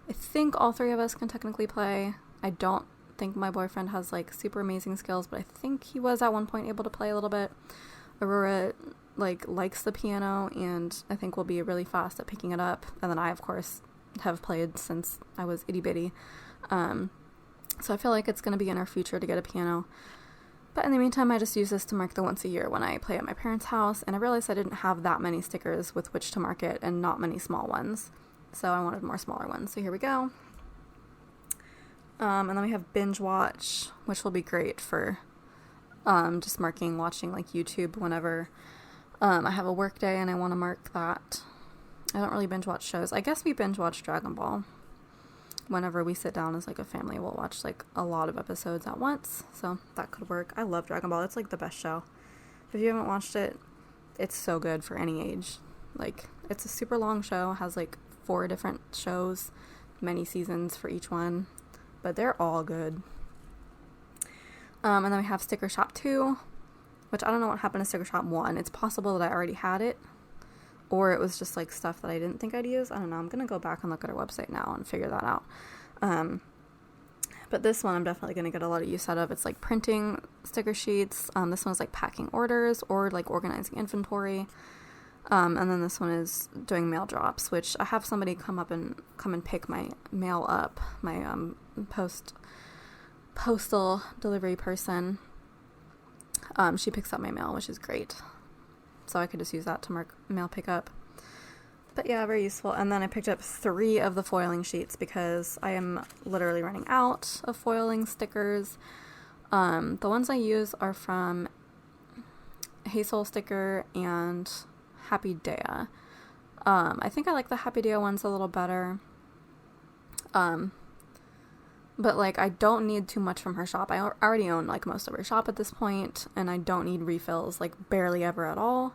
I think all three of us can technically play. I don't think my boyfriend has like super amazing skills, but I think he was at one point able to play a little bit. Aurora likes the piano, and I think will be really fast at picking it up. And then I, of course, have played since I was itty bitty. So I feel like it's going to be in our future to get a piano. But in the meantime, I just use this to mark the once a year when I play at my parents' house. And I realized I didn't have that many stickers with which to mark it, and not many small ones. So I wanted more smaller ones. So here we go. And then we have binge watch, which will be great for just watching like YouTube whenever I have a work day and I want to mark that. I don't really binge watch shows. I guess we binge watch Dragon Ball. Whenever we sit down as like a family, we'll watch like a lot of episodes at once, so that could work. I love Dragon Ball. It's like the best show. If you haven't watched it, it's so good for any age. Like, it's a super long show, has like 4 different shows, many seasons for each one, but they're all good. And then we have Sticker Shop 2, which I don't know what happened to Sticker Shop 1. It's possible that I already had it, or it was just like stuff that I didn't think I'd use. I don't know. I'm going to go back and look at our website now and figure that out. But this one I'm definitely going to get a lot of use out of. It's like printing sticker sheets. This one's like packing orders or like organizing inventory. And then this one is doing mail drops, which I have somebody come and pick my mail up, my postal delivery person. She picks up my mail, which is great. So I could just use that to mark mail pickup. But yeah, very useful. And then I picked up 3 of the foiling sheets because I am literally running out of foiling stickers. The ones I use are from Hazel Sticker and Happy Dea. I think I like the Happy Dea ones a little better. But like, I don't need too much from her shop. I already own like most of her shop at this point, and I don't need refills, like barely ever at all.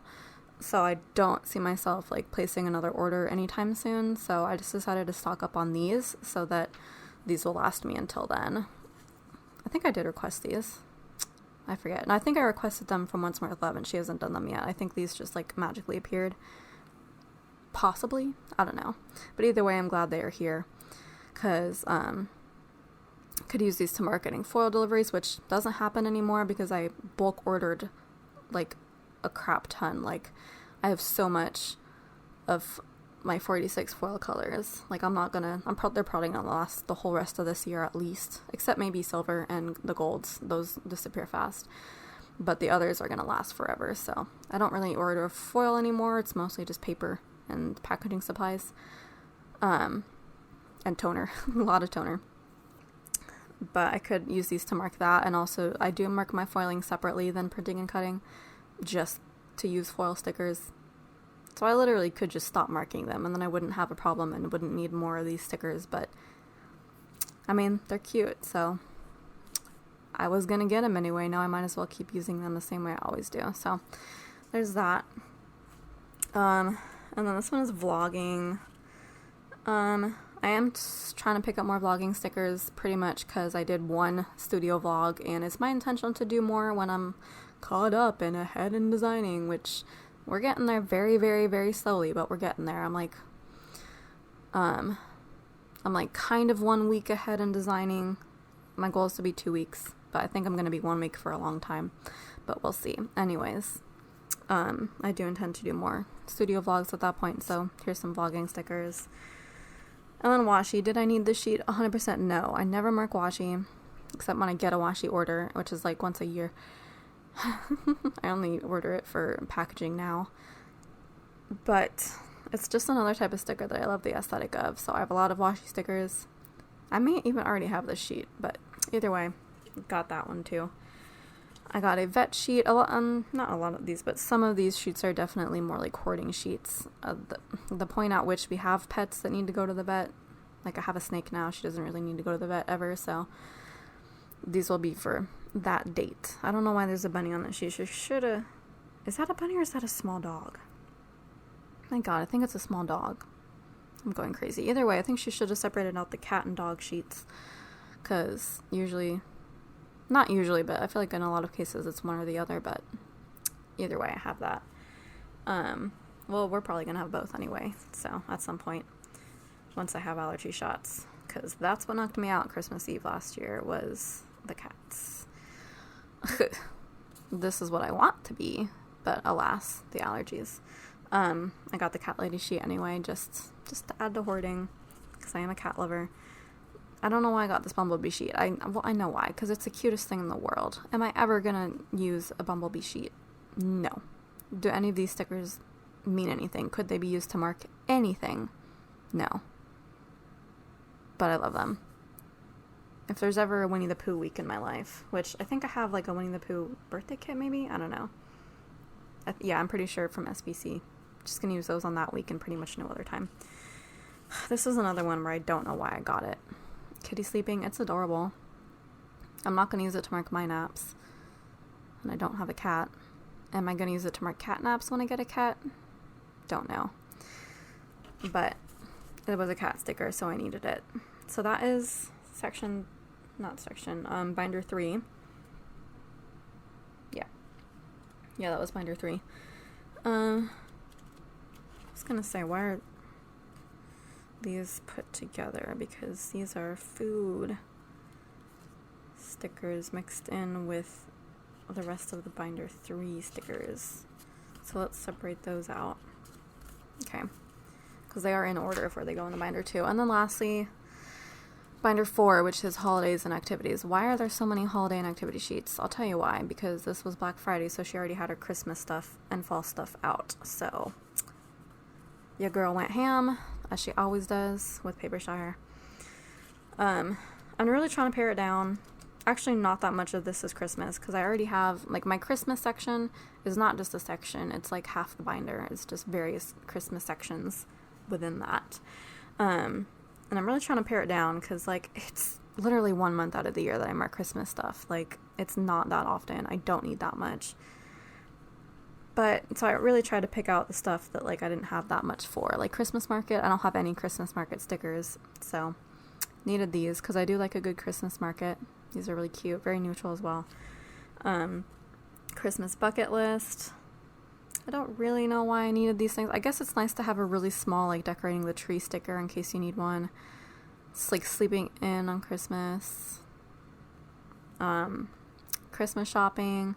So I don't see myself like placing another order anytime soon. So I just decided to stock up on these so that these will last me until then. I think I did request these. I forget. And I think I requested them from Once More with Love, and she hasn't done them yet. I think these just like magically appeared. Possibly. I don't know. But either way, I'm glad they are here. Because, could use these to marketing foil deliveries, which doesn't happen anymore because I bulk ordered like a crap ton. Like, I have so much of my 46 foil colors. Like, they're probably gonna last the whole rest of this year at least, except maybe silver and the golds. Those disappear fast, but the others are gonna last forever. So I don't really order foil anymore. It's mostly just paper and packaging supplies, and toner. A lot of toner. But I could use these to mark that, and also I do mark my foiling separately than printing and cutting, just to use foil stickers. So I literally could just stop marking them, and then I wouldn't have a problem and wouldn't need more of these stickers. But I mean, they're cute, so I was gonna get them anyway. Now I might as well keep using them the same way I always do. So there's that. And then this one is vlogging. I am trying to pick up more vlogging stickers, pretty much because I did one studio vlog, and it's my intention to do more when I'm caught up and ahead in designing, which we're getting there very, very, very slowly, but we're getting there. I'm like kind of 1 week ahead in designing. My goal is to be 2 weeks, but I think I'm going to be 1 week for a long time, but we'll see. Anyways, I do intend to do more studio vlogs at that point, so here's some vlogging stickers. And then washi. Did I need this sheet? 100% no. I never mark washi, except when I get a washi order, which is like once a year. I only order it for packaging now. But it's just another type of sticker that I love the aesthetic of. So I have a lot of washi stickers. I may even already have this sheet, but either way, got that one too. I got a vet sheet. Not a lot of these, but some of these sheets are definitely more like hoarding sheets. The point at which we have pets that need to go to the vet. Like, I have a snake now. She doesn't really need to go to the vet ever, so these will be for that date. I don't know why there's a bunny on that sheet. She shoulda... Is that a bunny or is that a small dog? My god, I think it's a small dog. I'm going crazy. Either way, I think she should have separated out the cat and dog sheets, because usually... Not usually, but I feel like in a lot of cases it's one or the other, but either way I have that. Well, we're probably going to have both anyway, so at some point, once I have allergy shots, because that's what knocked me out Christmas Eve last year, was the cats. This is what I want to be, but alas, the allergies. I got the cat lady sheet anyway, just to add to hoarding, because I am a cat lover. I don't know why I got this bumblebee sheet. Well, I know why, because it's the cutest thing in the world. Am I ever gonna use a bumblebee sheet? No. Do any of these stickers mean anything? Could they be used to mark anything? No. But I love them. If there's ever a Winnie the Pooh week in my life, which I think I have like a Winnie the Pooh birthday kit maybe? I don't know. Yeah, I'm pretty sure from SBC. Just gonna use those on that week and pretty much no other time. This is another one where I don't know why I got it. Kitty sleeping, it's adorable. I'm not going to use it to mark my naps, and I don't have a cat. Am I going to use it to mark cat naps when I get a cat? Don't know. But it was a cat sticker, so I needed it. So that is binder 3. Yeah, that was binder 3. I was going to say, why are these put together, because these are food stickers mixed in with the rest of the binder 3 stickers. So let's separate those out. Okay, because they are in order before they go in the binder 2. And then lastly, binder 4, which is holidays and activities. Why are there so many holiday and activity sheets? I'll tell you why. Because this was Black Friday, so she already had her Christmas stuff and fall stuff out. So your girl went ham, as she always does with Papershire. I'm really trying to pare it down. Actually, not that much of this is Christmas, because I already have, like, my Christmas section is not just a section, it's like half the binder. It's just various Christmas sections within that. And I'm really trying to pare it down, because, like, it's literally 1 month out of the year that I mark Christmas stuff. Like, it's not that often. I don't need that much. But, so I really tried to pick out the stuff that, like, I didn't have that much for. Like, Christmas market, I don't have any Christmas market stickers, so needed these, because I do like a good Christmas market. These are really cute, very neutral as well. Christmas bucket list. I don't really know why I needed these things. I guess it's nice to have a really small, like, decorating the tree sticker in case you need one. It's like sleeping in on Christmas. Christmas shopping.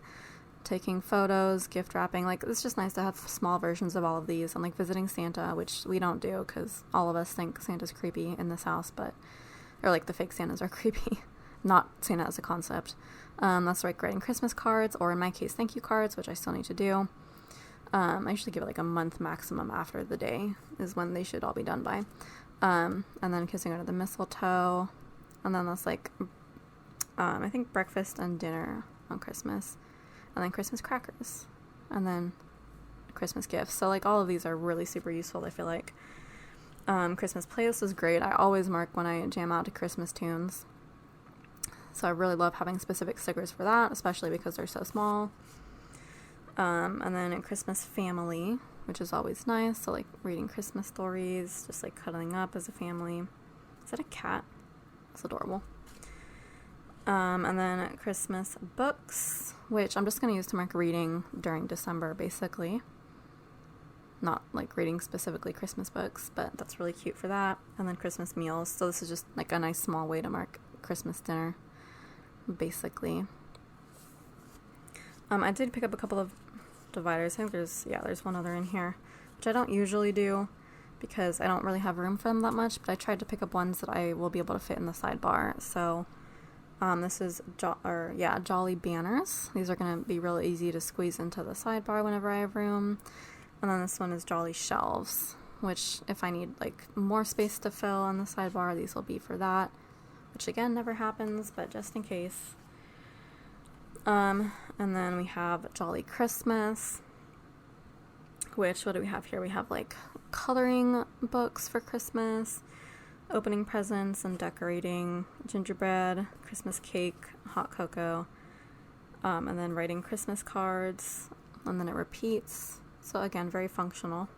taking photos, gift wrapping. Like, it's just nice to have small versions of all of these, and like visiting Santa, which we don't do because all of us think Santa's creepy in this house, but, or like the fake Santas are creepy, not Santa as a concept. That's like writing Christmas cards, or in my case, thank you cards, which I still need to do. I usually give it like a month maximum after the day is when they should all be done by. And then kissing under the mistletoe, and then that's like, I think breakfast and dinner on Christmas, and then Christmas crackers, and then Christmas gifts. So like all of these are really super useful, I feel like. Christmas playlist is great. I always mark when I jam out to Christmas tunes. So I really love having specific stickers for that, especially because they're so small. And then a Christmas family, which is always nice. So like reading Christmas stories, just like cuddling up as a family. Is that a cat? It's adorable. And then Christmas books, which I'm just going to use to mark reading during December, basically. Not like reading specifically Christmas books, but that's really cute for that. And then Christmas meals. So this is just like a nice small way to mark Christmas dinner, basically. I did pick up a couple of dividers. I think there's one other in here, which I don't usually do because I don't really have room for them that much, but I tried to pick up ones that I will be able to fit in the sidebar. So this is Jolly Banners. These are going to be really easy to squeeze into the sidebar whenever I have room. And then this one is Jolly Shelves, which if I need like more space to fill on the sidebar, these will be for that, which again never happens, but just in case. And then we have Jolly Christmas, which, what do we have here? We have like coloring books for Christmas, opening presents and decorating, gingerbread, Christmas cake, hot cocoa, and then writing Christmas cards, and then it repeats. So again, very functional.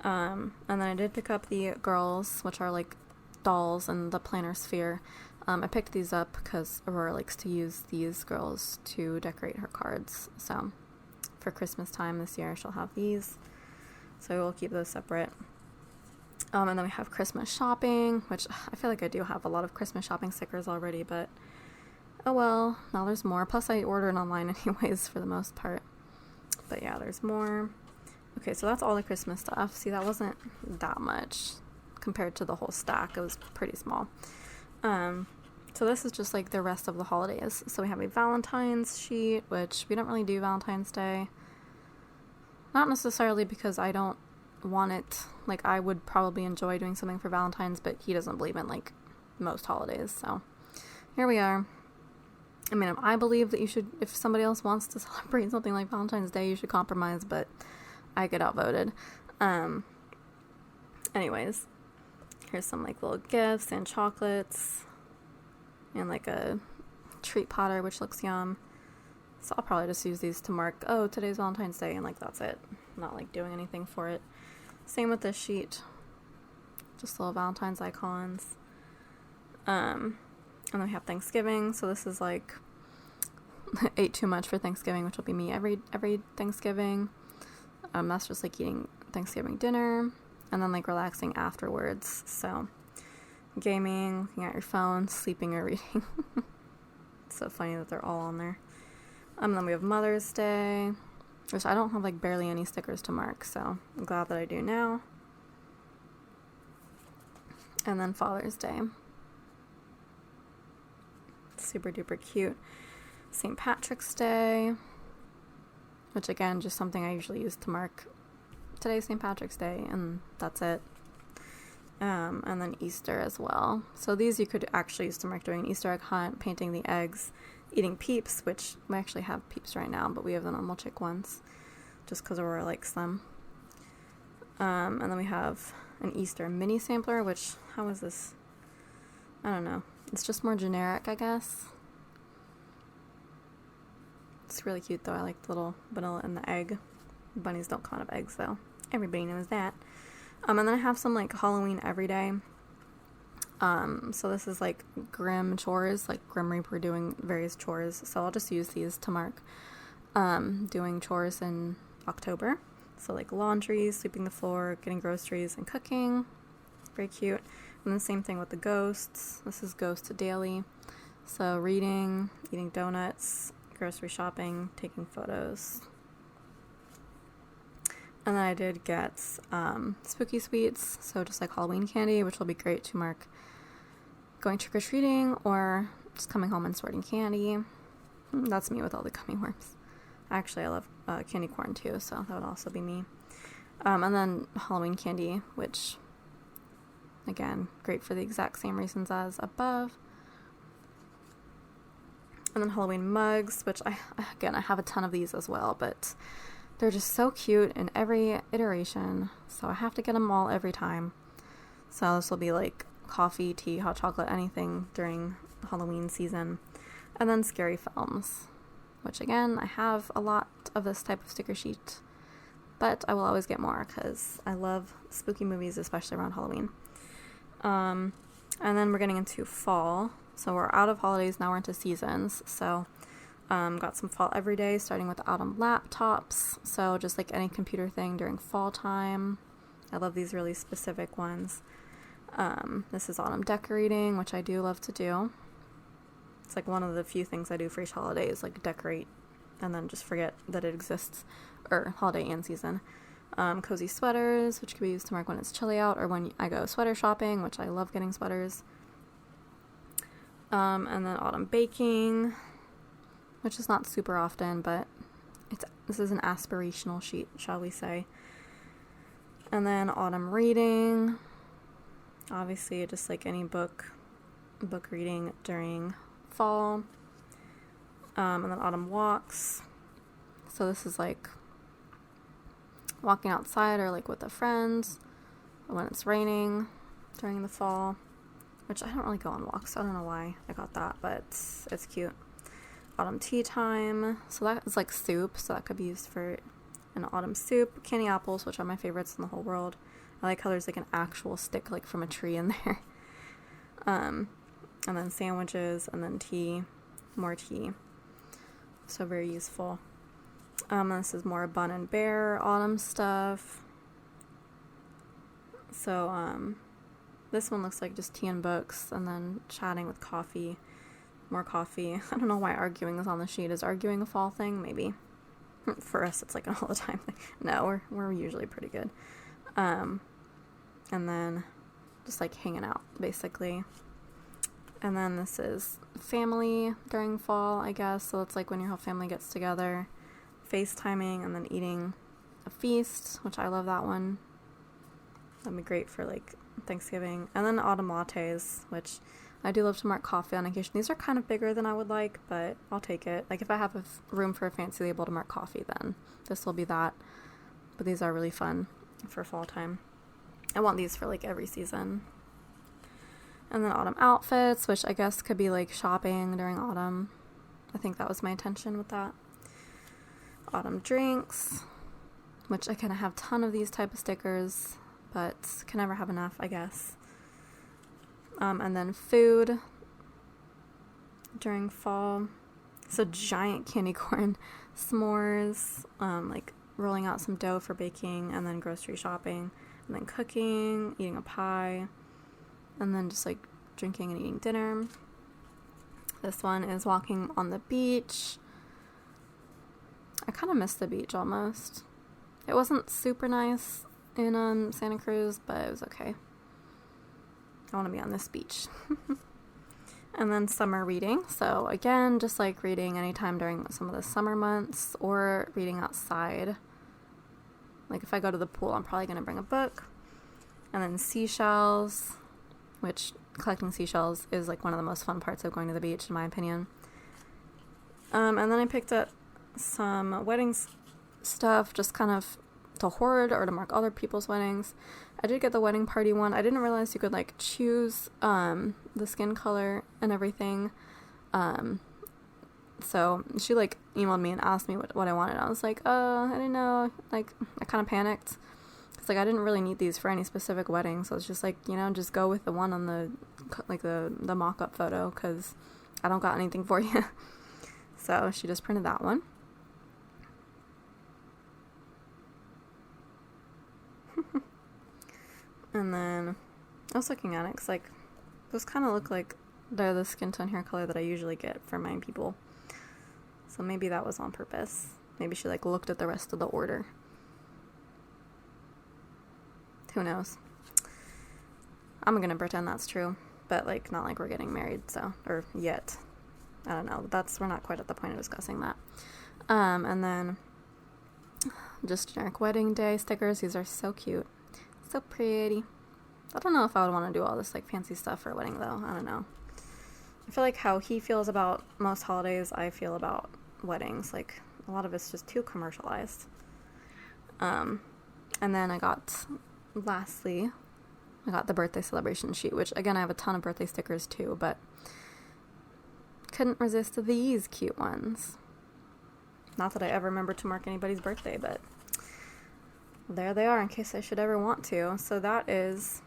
And then I did pick up the girls, which are like dolls in the planner sphere. I picked these up because Aurora likes to use these girls to decorate her cards. So for Christmas time this year, she'll have these. So we'll keep those separate. And then we have Christmas shopping, which I feel like I do have a lot of Christmas shopping stickers already, but oh well, now there's more. Plus I ordered online anyways for the most part. But yeah, there's more. Okay, so that's all the Christmas stuff. See, that wasn't that much compared to the whole stack. It was pretty small. So this is just like the rest of the holidays. So we have a Valentine's sheet, which we don't really do Valentine's Day. Not necessarily because I don't want it. Like, I would probably enjoy doing something for Valentine's, but he doesn't believe in like most holidays. So here we are. I mean, I believe that you should, if somebody else wants to celebrate something like Valentine's Day, you should compromise, but I get outvoted. Anyways, here's some like little gifts and chocolates and like a treat potter, which looks yum. So I'll probably just use these to mark, oh, today's Valentine's Day, and like that's it. Not like doing anything for it. Same with this sheet. Just little Valentine's icons. And then we have Thanksgiving, so this is like ate too much for Thanksgiving, which will be me every Thanksgiving. That's just like eating Thanksgiving dinner and then like relaxing afterwards. So gaming, looking at your phone, sleeping or reading. It's so funny that they're all on there. Then we have Mother's Day, which I don't have like barely any stickers to mark, so I'm glad that I do now. And then Father's Day. Super duper cute. St. Patrick's Day, which again, just something I usually use to mark today's St. Patrick's Day, and that's it. And then Easter as well. So these you could actually use to mark doing an Easter egg hunt, painting the eggs, eating Peeps, which we actually have Peeps right now, but we have the normal chick ones, just because Aurora likes them. And then we have an Easter mini sampler, which, how is this? I don't know. It's just more generic, I guess. It's really cute, though. I like the little vanilla and the egg. Bunnies don't come out of eggs, though. Everybody knows that. And then I have some, like, Halloween everyday. So this is, like, Grim chores, like Grim Reaper doing various chores. So I'll just use these to mark doing chores in October. So, like, laundry, sweeping the floor, getting groceries, and cooking. Very cute. And then same thing with the ghosts. This is Ghost Daily. So reading, eating donuts, grocery shopping, taking photos. And then I did get spooky sweets, so just like Halloween candy, which will be great to mark going trick-or-treating or just coming home and sorting candy. That's me with all the gummy worms. Actually, I love candy corn too, so that would also be me. And then Halloween candy, which, again, great for the exact same reasons as above. And then Halloween mugs, which I have a ton of these as well, but they're just so cute in every iteration, so I have to get them all every time. So this will be like coffee, tea, hot chocolate, anything during Halloween season. And then scary films, which again, I have a lot of this type of sticker sheet, but I will always get more because I love spooky movies, especially around Halloween. And then we're getting into fall, so we're out of holidays, now we're into seasons. So got some fall every day, starting with autumn laptops, so just like any computer thing during fall time. I love these really specific ones. This is autumn decorating, which I do love to do. It's like one of the few things I do for each holiday is like decorate and then just forget that it exists, or holiday and season. Cozy sweaters, which can be used to mark when it's chilly out or when I go sweater shopping, which I love getting sweaters. And then autumn baking, which is not super often, but this is an aspirational sheet, shall we say. And then autumn reading, obviously just like any book reading during fall. And then autumn walks, so this is like walking outside or like with a friend when it's raining during the fall, which I don't really go on walks, so I don't know why I got that, but it's cute. Autumn tea time, so that is like soup, so that could be used for an autumn soup. Candy apples, which are my favorites in the whole world. I like how there's like an actual stick like from a tree in there. And then sandwiches, and then tea, more tea, so very useful. This is more Bun and Bear autumn stuff. So this one looks like just tea and books, and then chatting with coffee, more coffee. I don't know why arguing is on the sheet. Is arguing a fall thing? Maybe. For us, it's like an all the time thing. No, we're usually pretty good. And then just like hanging out, basically. And then this is family during fall, I guess. So it's like when your whole family gets together, FaceTiming, and then eating a feast, which I love that one. That'd be great for like Thanksgiving. And then autumn lattes, which I do love to mark coffee on occasion. These are kind of bigger than I would like, but I'll take it. Like if I have a room for a fancy label to mark coffee, then this will be that. But these are really fun for fall time. I want these for like every season. And then autumn outfits, which I guess could be like shopping during autumn. I think that was my intention with that. Autumn drinks, which I kind of have a ton of these type of stickers, but can never have enough, I guess. And then food during fall. So giant candy corn s'mores, like rolling out some dough for baking, and then grocery shopping, and then cooking, eating a pie, and then just like drinking and eating dinner. This one is walking on the beach. I kind of missed the beach almost. It wasn't super nice in Santa Cruz, but it was okay. I want to be on this beach. And then summer reading. So again, just like reading anytime during some of the summer months, or reading outside. Like if I go to the pool, I'm probably going to bring a book. And then seashells, which collecting seashells is like one of the most fun parts of going to the beach, in my opinion. And then I picked up some wedding stuff, just kind of to hoard or to mark other people's weddings. I did get the wedding party one. I didn't realize you could like choose the skin color and everything. So she like emailed me and asked me what I wanted. I was like, I didn't know. Like I kind of panicked. It's like I didn't really need these for any specific wedding, so it's just like, you know, just go with the one on the like the mock-up photo, because I don't got anything for you. So she just printed that one. And then I was looking at it because like those kind of look like they're the skin tone hair color that I usually get for my people. So maybe that was on purpose. Maybe she like looked at the rest of the order. Who knows? I'm gonna pretend that's true, but like not like we're getting married, so, or yet. I don't know. We're not quite at the point of discussing that. And then just generic wedding day stickers. These are so cute. So pretty. I don't know if I would want to do all this like fancy stuff for a wedding though. I don't know. I feel like how he feels about most holidays, I feel about weddings. Like a lot of it's just too commercialized. And then lastly, I got the birthday celebration sheet, which again, I have a ton of birthday stickers too, but couldn't resist these cute ones. Not that I ever remember to mark anybody's birthday, but there they are in case I should ever want to. So that is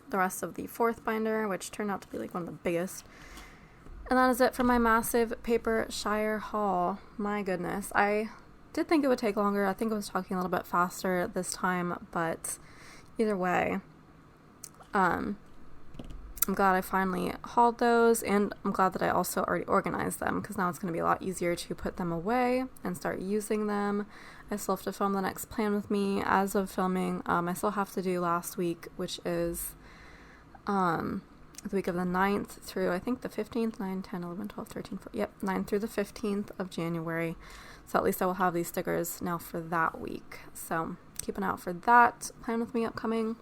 the rest of the fourth binder, which turned out to be like one of the biggest. And that is it for my massive Papershire haul. My goodness. I did think it would take longer. I think I was talking a little bit faster this time, but either way, I'm glad I finally hauled those, and I'm glad that I also already organized them, because now it's going to be a lot easier to put them away and start using them. I still have to film the next plan with me. As of filming, I still have to do last week, which is the week of the 9th through, I think, the 15th, 9, 10, 11, 12, 13, 14, yep, 9 through the 15th of January. So at least I will have these stickers now for that week. So keep an eye out for that. Plan with me upcoming.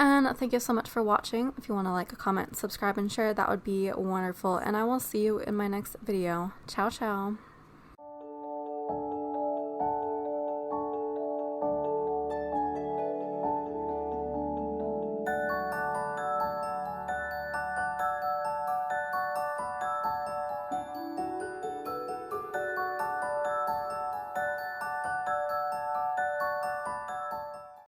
And thank you so much for watching. If you want to like, comment, subscribe, and share, that would be wonderful. And I will see you in my next video. Ciao, ciao.